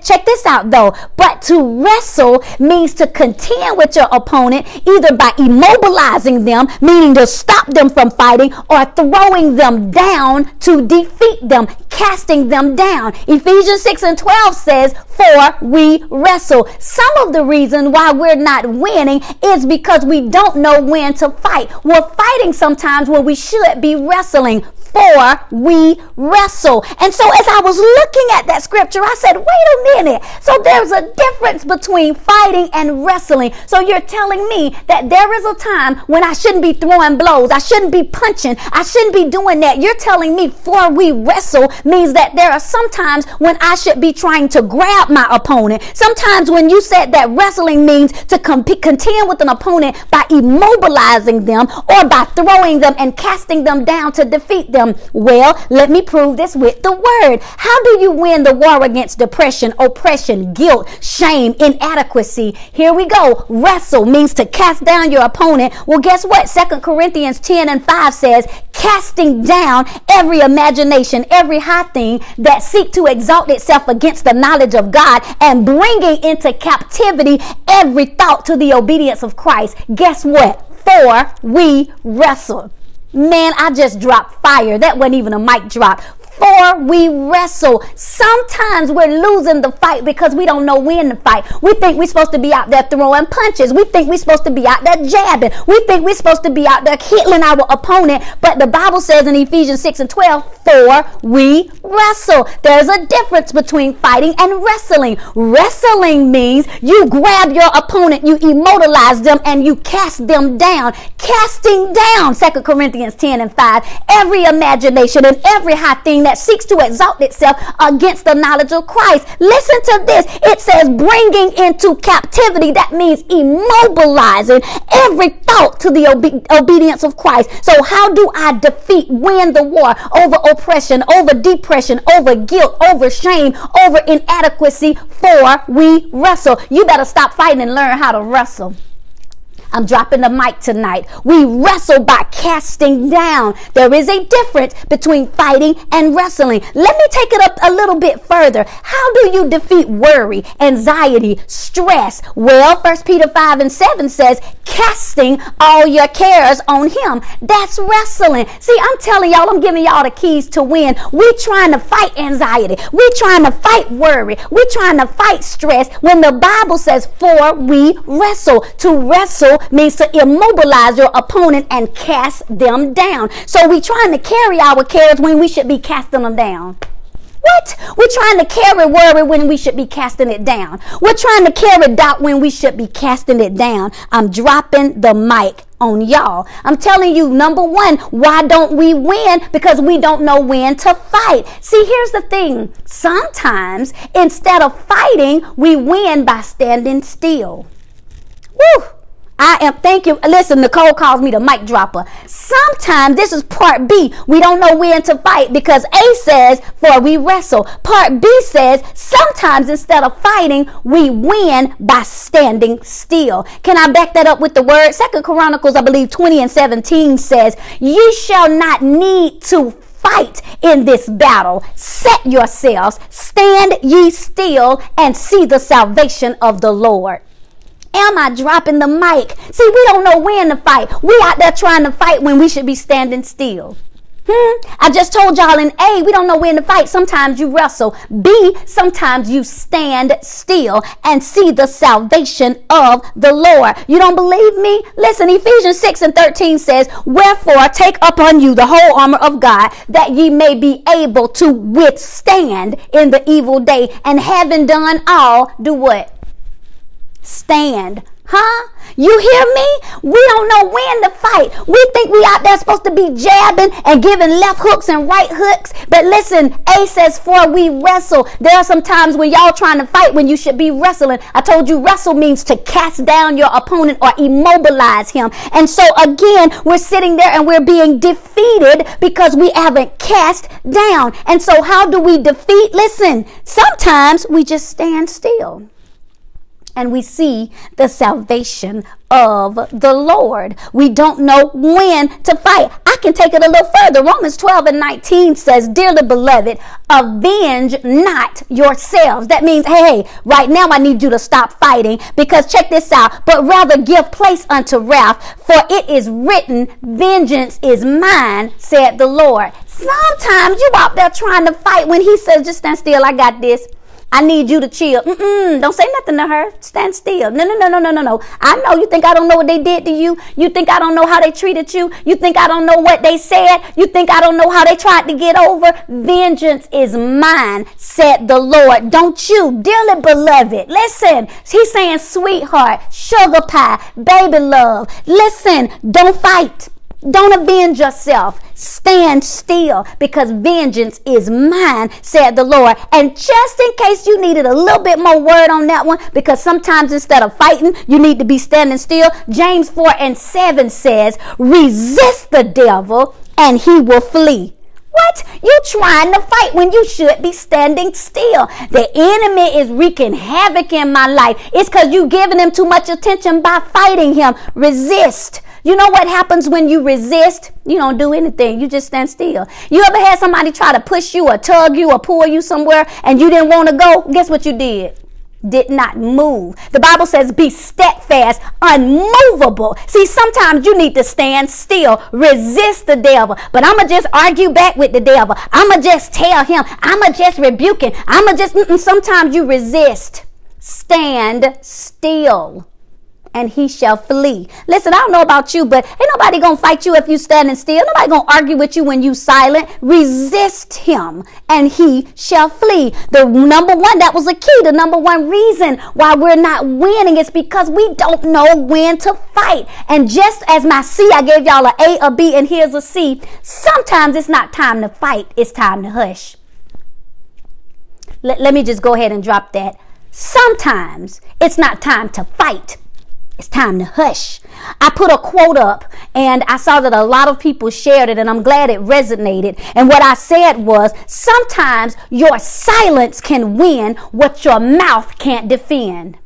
[SPEAKER 1] Check this out though. But to wrestle means to contend with your opponent either by immobilizing them, meaning to stop them from fighting, or throwing them down to defeat them, casting them down. Ephesians 6:12 says, for we wrestle. Some of the reason why we're not winning is because we don't know when to fight. We're fighting sometimes when we should be wrestling. For we wrestle. And so as I was looking at that scripture, I said, wait a minute. So there's a difference between fighting and wrestling. So you're telling me that there is a time when I shouldn't be throwing blows. I shouldn't be punching. I shouldn't be doing that. You're telling me for we wrestle means that there are some times when I should be trying to grab my opponent. Sometimes when you said that wrestling means to contend with an opponent by immobilizing them or by throwing them and casting them down to defeat them. Well, let me prove this with the word. How do you win the war against depression, oppression, guilt, shame, inadequacy? Here we go. Wrestle means to cast down your opponent. Well, guess what? 2 Corinthians 10:5 says, casting down every imagination, every high thing that seek to exalt itself against the knowledge of God, and bringing into captivity every thought to the obedience of Christ. Guess what? For we wrestle. Man, I just dropped fire. That wasn't even a mic drop. For we wrestle. Sometimes we're losing the fight because we don't know when to fight. We think we're supposed to be out there throwing punches. We think we're supposed to be out there jabbing. We think we're supposed to be out there killing our opponent. But the Bible says in Ephesians 6:12, for we wrestle. There's a difference between fighting and wrestling. Wrestling means you grab your opponent, you immortalize them, and you cast them down. Casting down, 2 Corinthians 10:5, every imagination and every high thing that seeks to exalt itself against the knowledge of Christ. Listen to this. It says bringing into captivity. That means immobilizing every thought to the obedience of Christ. So how do I win the war over oppression, over depression, over guilt, over shame, over inadequacy? For we wrestle. You better stop fighting and learn how to wrestle. I'm dropping the mic tonight. We wrestle by casting down. There is a difference between fighting and wrestling. Let me take it up a little bit further. How do you defeat worry, anxiety, stress? Well, 1 Peter 5:7 says, casting all your cares on him. That's wrestling. See, I'm telling y'all, I'm giving y'all the keys to win. We're trying to fight anxiety. We're trying to fight worry. We're trying to fight stress when the Bible says, for we wrestle. To wrestle means to immobilize your opponent and cast them down. So we're trying to carry our cares when we should be casting them down. What? We're trying to carry worry when we should be casting it down. We're trying to carry doubt when we should be casting it down. I'm dropping the mic on y'all. I'm telling you, number one, why don't we win? Because we don't know when to fight. See, here's the thing. Sometimes instead of fighting, we win by standing still. Woo! Thank you. Listen, Nicole calls me the mic dropper. Sometimes, this is part B. We don't know when to fight because A says, for we wrestle. Part B says, sometimes instead of fighting, we win by standing still. Can I back that up with the word? 2 Chronicles, I believe 20:17 says, ye shall not need to fight in this battle. Set yourselves, stand ye still, and see the salvation of the Lord. Am I dropping the mic? See, we don't know when to fight. We out there trying to fight when we should be standing still. I just told y'all in A, we don't know when to fight. Sometimes you wrestle. B, sometimes you stand still and see the salvation of the Lord. You don't believe me? Listen, Ephesians 6:13 says, wherefore take upon you the whole armor of God, that ye may be able to withstand in the evil day, and having done all, do what? Stand. You hear me? We don't know when to fight. We think we out there supposed to be jabbing and giving left hooks and right hooks. But listen, A says, for we wrestle. There are some times when y'all trying to fight when you should be wrestling. I told you wrestle means to cast down your opponent or immobilize him. And so again, we're sitting there and we're being defeated because we haven't cast down. And so how do we defeat? Listen, sometimes we just stand still and we see the salvation of the Lord. We don't know when to fight. I can take it a little further. Romans 12:19 says, dearly beloved, avenge not yourselves. That means, hey, right now I need you to stop fighting, because check this out, but rather give place unto wrath, for it is written, vengeance is mine, said the Lord. Sometimes you out there trying to fight when he says, just stand still, I got this. I need you to chill. Don't say nothing to her. Stand still. No. I know you think I don't know what they did to you. You think I don't know how they treated you. You think I don't know what they said. You think I don't know how they tried to get over. Vengeance is mine, said the Lord. Don't you, dearly beloved. Listen, he's saying sweetheart, sugar pie, baby love. Listen, don't fight. Don't avenge yourself. Stand still, because vengeance is mine, said the Lord. And just in case you needed a little bit more word on that one, because sometimes instead of fighting, you need to be standing still. James 4:7 says, resist the devil and he will flee. What? You trying to fight when you should be standing still. The enemy is wreaking havoc in my life. It's because you giving him too much attention by fighting him. Resist. You know what happens when you resist? You don't do anything. You just stand still. You ever had somebody try to push you or tug you or pull you somewhere and you didn't want to go? Guess what you did? Did not move. The Bible says be steadfast, unmovable. See, sometimes you need to stand still, resist the devil. But I'm going to just argue back with the devil. I'm going to just tell him. I'm going to just rebuke him. I'm going to just, sometimes you resist. Stand still, and he shall flee. Listen, I don't know about you, but ain't nobody gonna fight you if you standing still. Nobody gonna argue with you when you silent. Resist him and he shall flee. The number one, that was a key. The number one reason why we're not winning is because we don't know when to fight. And just as my C, I gave y'all an A, a B, and here's a C. Sometimes it's not time to fight. It's time to hush. Let me just go ahead and drop that. Sometimes it's not time to fight. It's time to hush. I put a quote up and I saw that a lot of people shared it, and I'm glad it resonated. And what I said was, sometimes your silence can win what your mouth can't defend.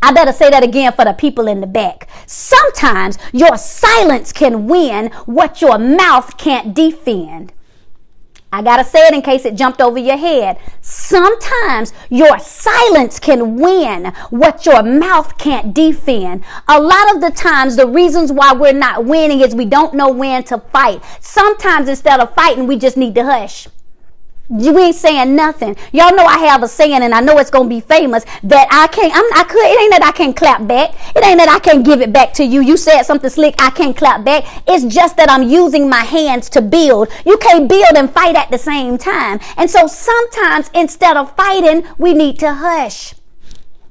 [SPEAKER 1] I better say that again for the people in the back. Sometimes your silence can win what your mouth can't defend. I got to say it in case it jumped over your head. Sometimes your silence can win what your mouth can't defend. A lot of the times, the reasons why we're not winning is we don't know when to fight. Sometimes instead of fighting, we just need to hush. You ain't saying nothing. Y'all know I have a saying, and I know it's going to be famous, that it ain't that I can't clap back. It ain't that I can't give it back to you. You said something slick, I can't clap back. It's just that I'm using my hands to build. You can't build and fight at the same time. And so sometimes instead of fighting, we need to hush.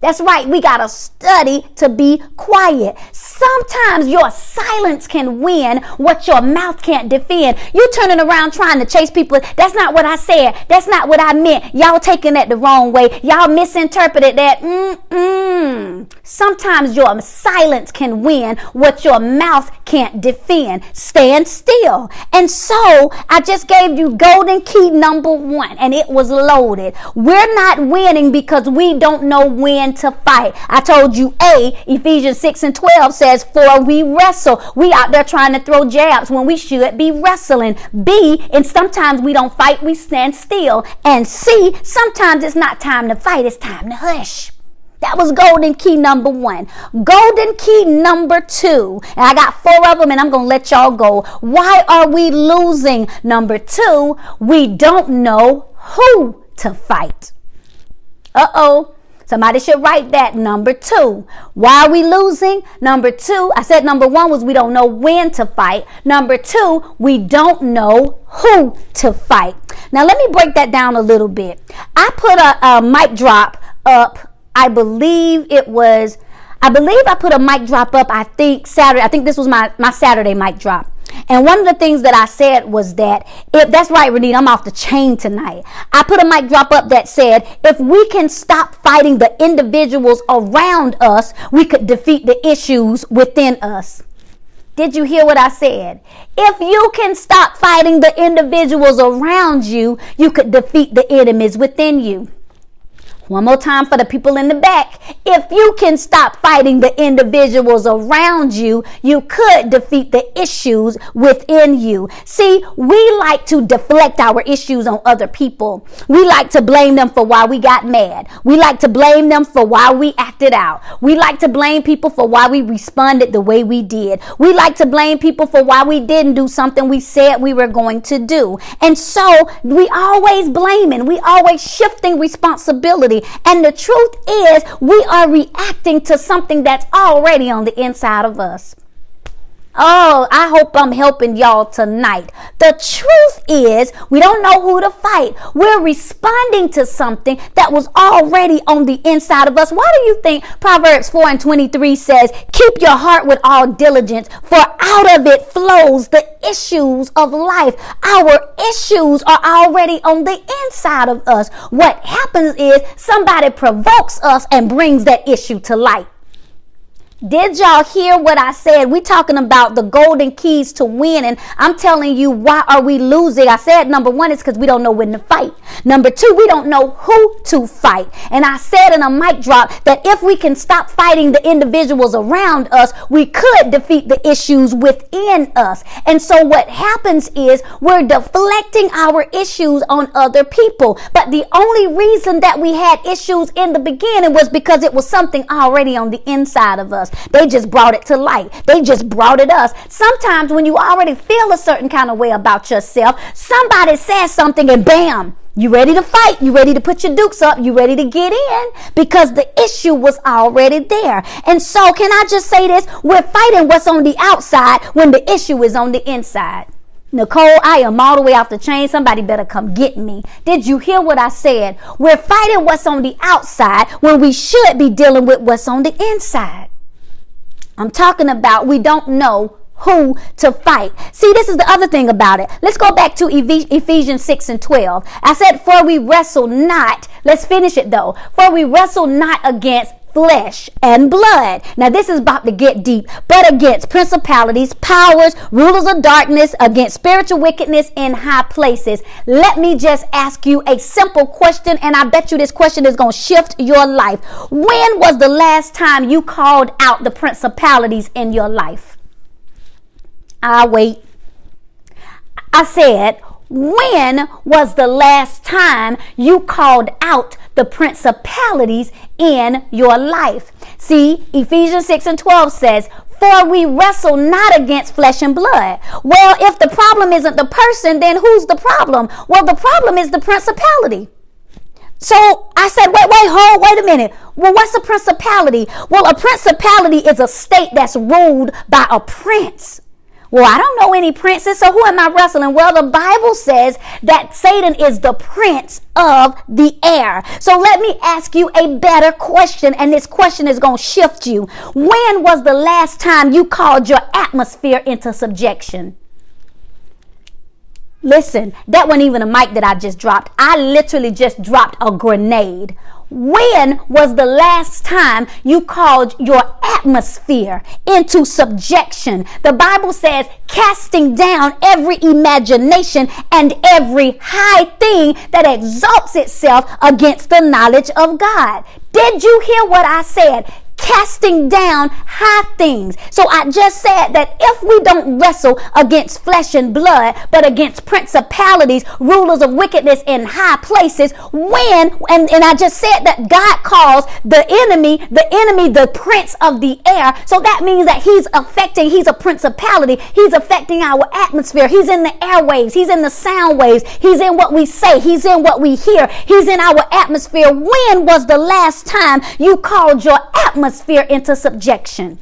[SPEAKER 1] That's right. We got to study to be quiet. Sometimes your silence can win what your mouth can't defend. You turning around trying to chase people. That's not what I said. That's not what I meant. Y'all taking that the wrong way. Y'all misinterpreted that. Sometimes your silence can win what your mouth can't defend. Stand still. And so I just gave you golden key number 1, and it was loaded. We're not winning because we don't know when to fight. I told you Ephesians 6:12 says, for we wrestle. We out there trying to throw jabs when we should be wrestling. B, and sometimes we don't fight, we stand still. And C, sometimes it's not time to fight, it's time to hush. That was golden key number 1. Golden key number 2. And I got 4 of them and I'm going to let y'all go. Why are we losing? Number 2, we don't know who to fight. Somebody should write that. Number 2. Why are we losing? Number 2, I said number 1 was we don't know when to fight. Number 2, we don't know who to fight. Now let me break that down a little bit. I put a mic drop up. I believe I put a mic drop up, I think Saturday. I think this was my Saturday mic drop. And one of the things that I said was that, that's right, Renita, I'm off the chain tonight. I put a mic drop up that said, if we can stop fighting the individuals around us, we could defeat the issues within us. Did you hear what I said? If you can stop fighting the individuals around you, you could defeat the enemies within you. One more time for the people in the back. If you can stop fighting the individuals around you, you could defeat the issues within you. See, we like to deflect our issues on other people. We like to blame them for why we got mad. We like to blame them for why we acted out. We like to blame people for why we responded the way we did. We like to blame people for why we didn't do something we said we were going to do. And so we always blaming. We always shifting responsibility. And the truth is, we are reacting to something that's already on the inside of us. Oh, I hope I'm helping y'all tonight. The truth is, we don't know who to fight. We're responding to something that was already on the inside of us. Why do you think Proverbs 4:23 says, keep your heart with all diligence, for out of it flows the issues of life? Our issues are already on the inside of us. What happens is somebody provokes us and brings that issue to light. Did y'all hear what I said? We're talking about the golden keys to winning. I'm telling you, why are we losing? I said number 1 is because we don't know when to fight. Number 2, we don't know who to fight. And I said in a mic drop that if we can stop fighting the individuals around us, we could defeat the issues within us. And so what happens is we're deflecting our issues on other people. But the only reason that we had issues in the beginning was because it was something already on the inside of us. They just brought it to light. They just brought it us. Sometimes when you already feel a certain kind of way about yourself, somebody says something and bam, you ready to fight. You ready to put your dukes up. You ready to get in because the issue was already there. And so can I just say this? We're fighting what's on the outside when the issue is on the inside. Nicole, I am all the way off the chain. Somebody better come get me. Did you hear what I said? We're fighting what's on the outside when we should be dealing with what's on the inside. I'm talking about we don't know who to fight. See, this is the other thing about it. Let's go back to Ephesians 6:12. I said, for we wrestle not. Let's finish it though. For we wrestle not against flesh and blood. Now this is about to get deep, but against principalities, powers, rulers of darkness, against spiritual wickedness in high places. Let me just ask you a simple question, and I bet you this question is going to shift your life. When was the last time you called out the principalities in your life? Wait. I said, when was the last time you called out the principalities in your life? See, Ephesians 6:12 says, for we wrestle not against flesh and blood. Well, if the problem isn't the person, then who's the problem? Well, the problem is the principality. So I said, wait a minute. Well, what's a principality? Well, a principality is a state that's ruled by a prince. Well, I don't know any princes, so who am I wrestling? Well, the Bible says that Satan is the prince of the air. So let me ask you a better question, and this question is going to shift you. When was the last time you called your atmosphere into subjection? Listen, that wasn't even a mic that I just dropped. I literally just dropped a grenade. When was the last time you called your atmosphere into subjection? The Bible says, casting down every imagination and every high thing that exalts itself against the knowledge of God. Did you hear what I said? Casting down high things. So I just said that if we don't wrestle against flesh and blood, but against principalities, rulers of wickedness in high places, and I just said that God calls the enemy the prince of the air. So that means that he's a principality. He's affecting our atmosphere. He's in the airwaves. He's in the sound waves. He's in what we say. He's in what we hear. He's in our atmosphere. When was the last time you called your atmosphere into subjection?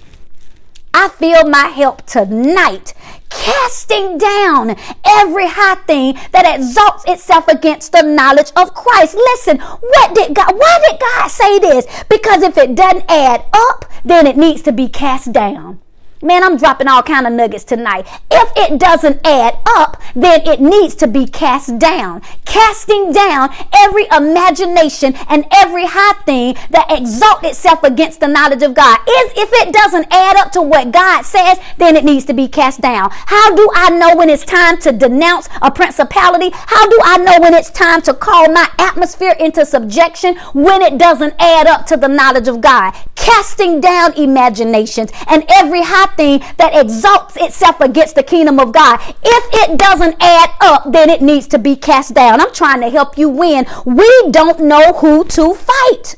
[SPEAKER 1] I feel my help tonight. Casting down every high thing that exalts itself against the knowledge of Christ. Listen, why did God say this? Because if it doesn't add up, then it needs to be cast down. Man, I'm dropping all kind of nuggets tonight. If it doesn't add up, then it needs to be cast down. Casting down every imagination and every high thing that exalts itself against the knowledge of God. If it doesn't add up to what God says, then it needs to be cast down. How do I know when it's time to denounce a principality? How do I know when it's time to call my atmosphere into subjection when it doesn't add up to the knowledge of God? Casting down imaginations and every high thing that exalts itself against the kingdom of God. If it doesn't add up, then it needs to be cast down. I'm trying to help you win. We don't know who to fight.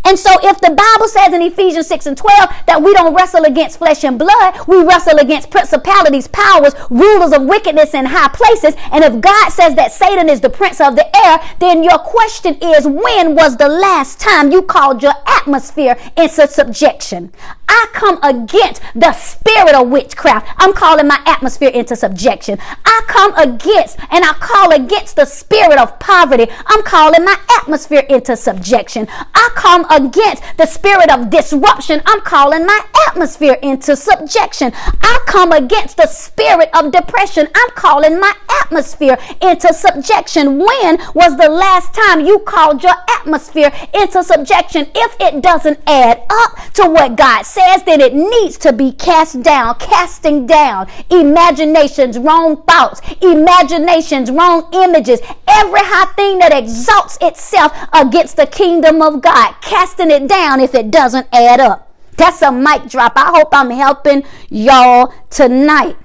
[SPEAKER 1] And so if the Bible says in Ephesians 6:12 that we don't wrestle against flesh and blood, we wrestle against principalities, powers, rulers of wickedness in high places. And if God says that Satan is the prince of the air, then your question is, when was the last time you called your atmosphere into subjection? I come against the spirit of witchcraft. I'm calling my atmosphere into subjection. I come against and I call against the spirit of poverty. I'm calling my atmosphere into subjection. I come against the spirit of disruption. I'm calling my atmosphere into subjection. I come against the spirit of depression. I'm calling my atmosphere into subjection. When was the last time you called your atmosphere into subjection? If it doesn't add up to what God says, then it needs to be cast down. Casting down imaginations, wrong thoughts, imaginations, wrong images, every high thing that exalts itself against the kingdom of God, casting it down if it doesn't add up. That's a mic drop. I hope I'm helping y'all tonight.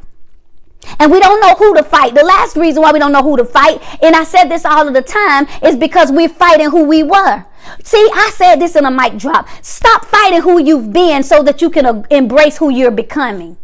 [SPEAKER 1] And we don't know who to fight. The last reason why we don't know who to fight, and I said this all of the time, is because we're fighting who we were. See, I said this in a mic drop. Stop fighting who you've been so that you can embrace who you're becoming.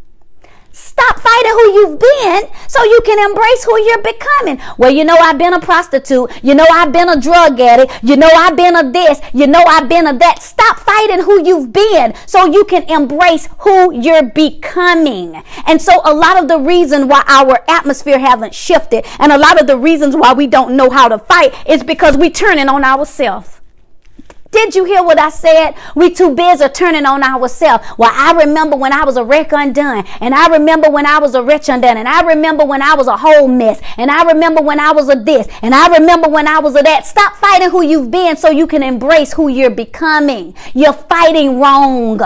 [SPEAKER 1] Stop fighting who you've been so you can embrace who you're becoming. Well, you know, I've been a prostitute. You know, I've been a drug addict. You know, I've been a this. You know, I've been a that. Stop fighting who you've been so you can embrace who you're becoming. And so a lot of the reason why our atmosphere haven't shifted and a lot of the reasons why we don't know how to fight is because we're turning on ourselves. Did you hear what I said? We too busy turning on ourselves. Well, I remember when I was a wreck undone, and I remember when I was a wretch undone, and I remember when I was a whole mess, and I remember when I was a this, and I remember when I was a that. Stop fighting who you've been so you can embrace who you're becoming. You're fighting wrong,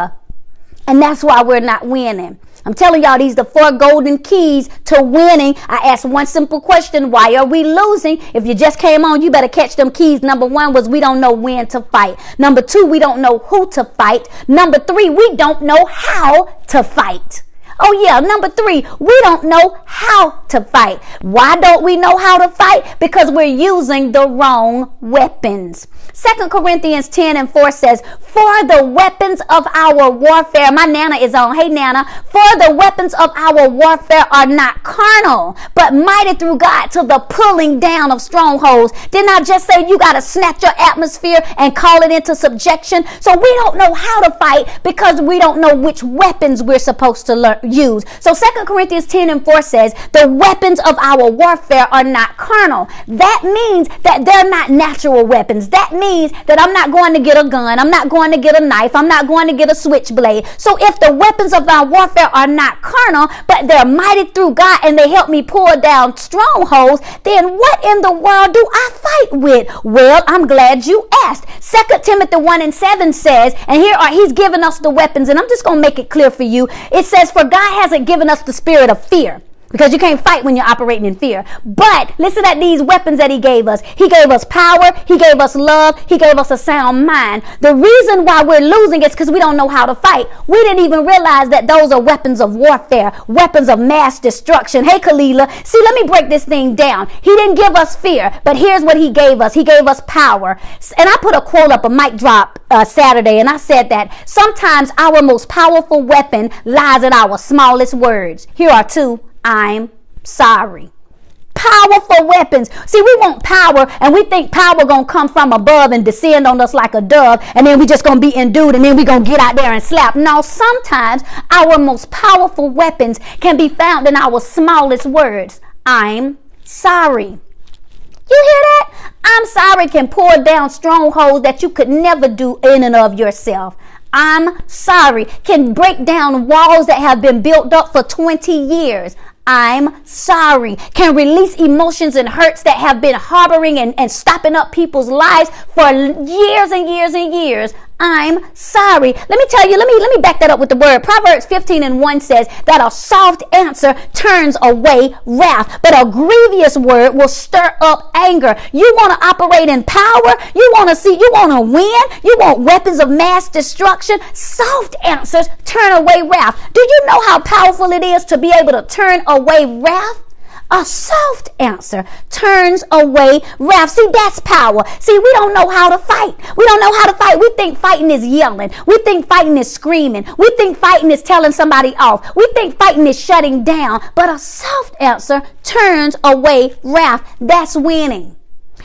[SPEAKER 1] and that's why we're not winning. I'm telling y'all, these are the 4 golden keys to winning. I asked one simple question: why are we losing? If you just came on, you better catch them keys. Number 1 was we don't know when to fight. Number 2, we don't know who to fight. Number 3, we don't know how to fight. Oh yeah, number 3, we don't know how to fight. Why don't we know how to fight? Because we're using the wrong weapons. 2 Corinthians 10:4 says, for the weapons of our warfare, my Nana is on. Hey Nana. For the weapons of our warfare are not carnal, but mighty through God to the pulling down of strongholds. Didn't I just say you got to snatch your atmosphere and call it into subjection? So we don't know how to fight because we don't know which weapons we're supposed to use. So 2 Corinthians 10:4 says the weapons of our warfare are not carnal. That means that they're not natural weapons. That means that I'm not going to get a gun. I'm not going to get a knife. I'm not going to get a switchblade. So if the weapons of our warfare are not carnal, but they're mighty through God and they help me pull down strongholds, then what in the world do I fight with? Well, I'm glad you asked. 2 Timothy 1:7 says, and he's giving us the weapons, and I'm just going to make it clear for you. It says, for God hasn't given us the spirit of fear, because you can't fight when you're operating in fear. But listen at these weapons that he gave us. He gave us power. He gave us love. He gave us a sound mind. The reason why we're losing is because we don't know how to fight. We didn't even realize that those are weapons of warfare, weapons of mass destruction. Hey, Kalila. See, let me break this thing down. He didn't give us fear, but here's what he gave us. He gave us power. And I put a quote up, a mic drop Saturday, and I said that sometimes our most powerful weapon lies in our smallest words. Here are 2. I'm sorry. Powerful weapons. See, we want power, and we think power gonna come from above and descend on us like a dove, and then we just gonna be endued, and then we gonna get out there and slap. No, sometimes our most powerful weapons can be found in our smallest words. I'm sorry. You hear that? I'm sorry can pour down strongholds that you could never do in and of yourself. I'm sorry can break down walls that have been built up for 20 years. I'm sorry can release emotions and hurts that have been harboring and stopping up people's lives for years and years and years. I'm sorry. Let me tell you, let me back that up with the word. Proverbs 15:1 says that a soft answer turns away wrath, but a grievous word will stir up anger. You want to operate in power? You want to win? You want weapons of mass destruction? Soft answers turn away wrath. Do you know how powerful it is to be able to turn away wrath? A soft answer turns away wrath. See, that's power. See, we don't know how to fight. We don't know how to fight. We think fighting is yelling. We think fighting is screaming. We think fighting is telling somebody off. We think fighting is shutting down. But a soft answer turns away wrath. That's winning.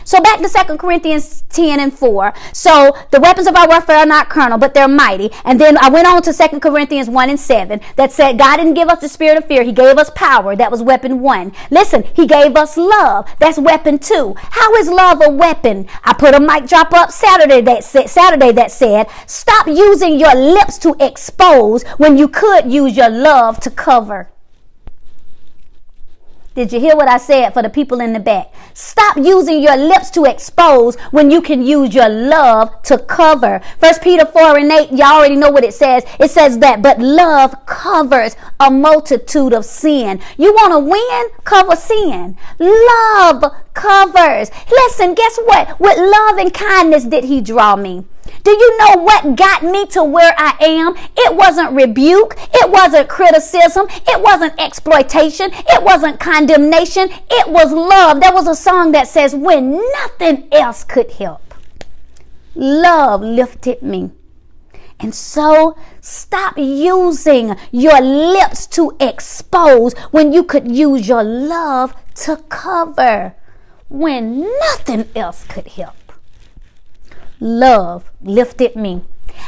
[SPEAKER 1] So back to 2 Corinthians 10:4. So the weapons of our warfare are not carnal, but they're mighty. And then I went on to 2 Corinthians 1:7 that said God didn't give us the spirit of fear. He gave us power. That was weapon 1. Listen, he gave us love. That's weapon 2. How is love a weapon? I put a mic drop up Saturday that said, stop using your lips to expose when you could use your love to cover. Did you hear what I said for the people in the back? Stop using your lips to expose when you can use your love to cover. 1 Peter 4:8, y'all already know what it says. It says that, but love covers a multitude of sin. You want to win? Cover sin. Love covers. Listen, guess what? With love and kindness did he draw me. Do you know what got me to where I am? It wasn't rebuke. It wasn't criticism. It wasn't exploitation. It wasn't condemnation. It was love. There was a song that says, when nothing else could help, love lifted me. And so stop using your lips to expose when you could use your love to cover. When nothing else could help, love lifted me.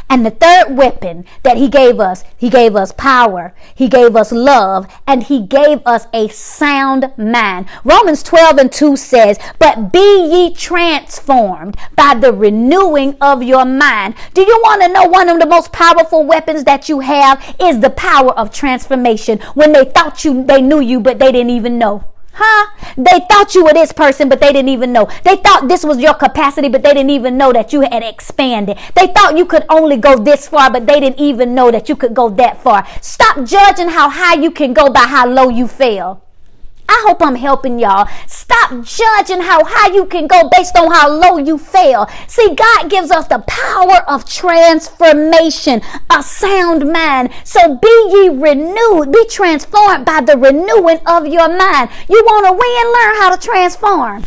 [SPEAKER 1] And the third weapon that he gave us power, he gave us love, and he gave us a sound mind. Romans 12:2 says, but be ye transformed by the renewing of your mind. Do you want to know one of the most powerful weapons that you have is the power of transformation? When they thought they knew you, but they didn't even know. They thought you were this person, but they didn't even know. They thought this was your capacity, but they didn't even know that you had expanded. They thought you could only go this far, but they didn't even know that you could go that far. Stop judging how high you can go by how low you fell. I hope I'm helping y'all. Stop judging how high you can go based on how low you fell. See, God gives us the power of transformation, a sound mind. So be ye renewed, be transformed by the renewing of your mind. You want to win? Learn how to transform.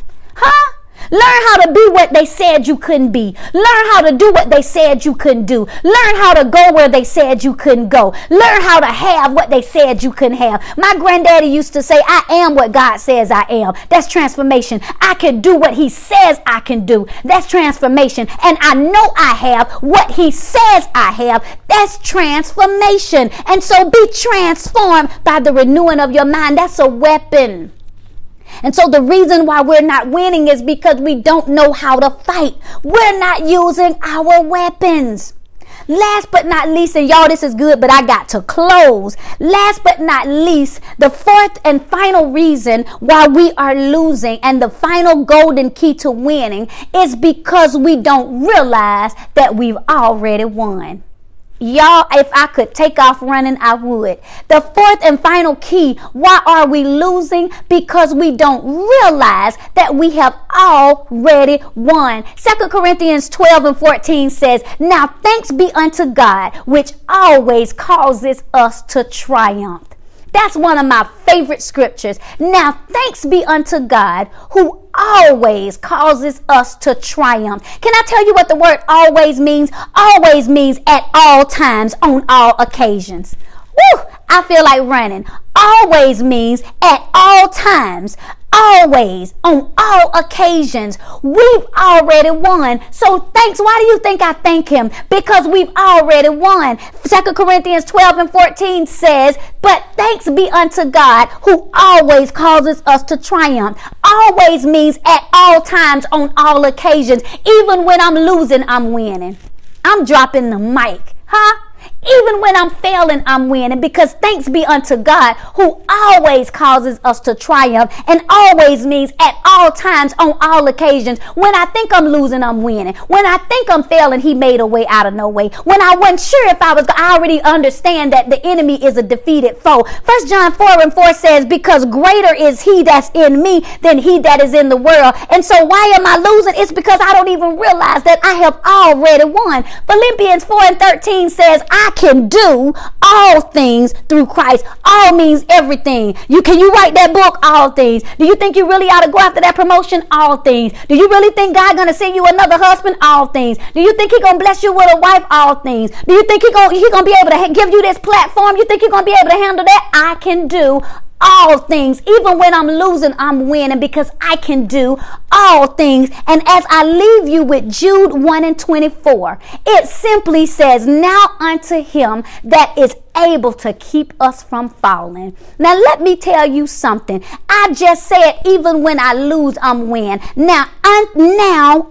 [SPEAKER 1] Learn how to be what they said you couldn't be. Learn how to do what they said you couldn't do. Learn how to go where they said you couldn't go. Learn how to have what they said you couldn't have. My granddaddy used to say, I am what God says I am. That's transformation. I can do what he says I can do. That's transformation. And I know I have what he says I have. That's transformation. And so be transformed by the renewing of your mind. That's a weapon. And so the reason why we're not winning is because we don't know how to fight. We're not using our weapons. Last but not least, and y'all, this is good, but I got to close. Last but not least, the fourth and final reason why we are losing and the final golden key to winning is because we don't realize that we've already won. Y'all, if I could take off running, I would. The fourth and final key, why are we losing? Because we don't realize that we have already won. 2 Corinthians 12:14 says, now thanks be unto God, which always causes us to triumph. That's one of my favorite scriptures. Now thanks be unto God who always causes us to triumph. Can I tell you what the word always means? Always means at all times, on all occasions. Woo! I feel like running. Always means at all times, always, on all occasions. We've already won. So thanks. Why do you think I thank him? Because we've already won. 2 Corinthians 12:14 says, but thanks be unto God who always causes us to triumph. Always means at all times, on all occasions. Even when I'm losing, I'm winning. I'm dropping the mic. Even when I'm failing, I'm winning, because thanks be unto God who always causes us to triumph, and always means at all times, on all occasions. When I think I'm losing, I'm winning. When I think I'm failing, he made a way out of no way. When I wasn't sure if I already understand that the enemy is a defeated foe. 1 John 4:4 says, because greater is he that's in me than he that is in the world. And so why am I losing? It's because I don't even realize that I have already won. Philippians 4:13 says, I can do all things through Christ. All means everything. Can you write that book? All things. Do you think you really ought to go after that promotion? All things. Do you really think God gonna send you another husband? All things. Do you think he gonna bless you with a wife? All things. Do you think he gonna be able to give you this platform? You think you're gonna be able to handle that? I can do all things. Even when I'm losing, I'm winning, because I can do all things. And as I leave you with Jude 1:24, it simply says, now unto him that is able to keep us from falling. Now let me tell you something. I just said even when I lose, I'm win. Now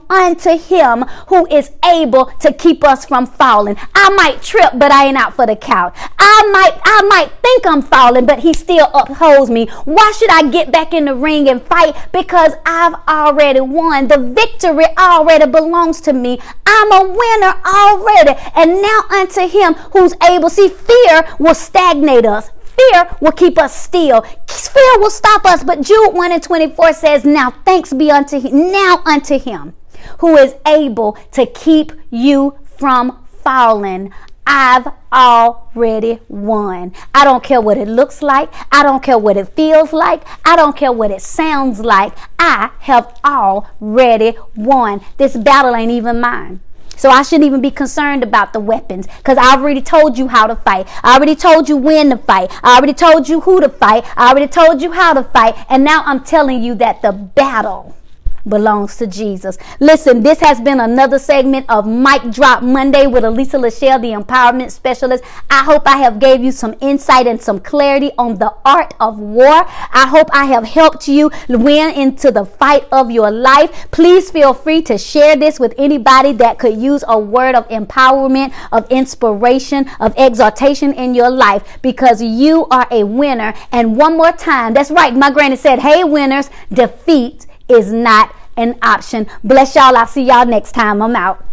[SPEAKER 1] unto him who is able to keep us from falling. I might trip, but I ain't out for the count. I might think I'm falling, but he still upholds me. Why should I get back in the ring and fight? Because I've already won. The victory already belongs to me. I'm a winner already. And now unto him who's able. See, fear will stagnate us. Fear will keep us still. Fear will stop us. But Jude 1:24 says, now thanks be unto him. Now unto him who is able to keep you from falling. I've already won. I don't care what it looks like. I don't care what it feels like. I don't care what it sounds like. I have already won. This battle ain't even mine. So I shouldn't even be concerned about the weapons, because I already told you how to fight. I already told you when to fight. I already told you who to fight. I already told you how to fight. And now I'm telling you that the battle belongs to Jesus. Listen, this has been another segment of Mic Drop Monday with Elisa LaShell, the empowerment specialist. I hope I have gave you some insight and some clarity on the art of war. I hope I have helped you win into the fight of your life. Please feel free to share this with anybody that could use a word of empowerment, of inspiration, of exhortation in your life, because you are a winner. And one more time, that's right, my granny said, hey winners, defeat is not an option. Bless y'all. I'll see y'all next time. I'm out.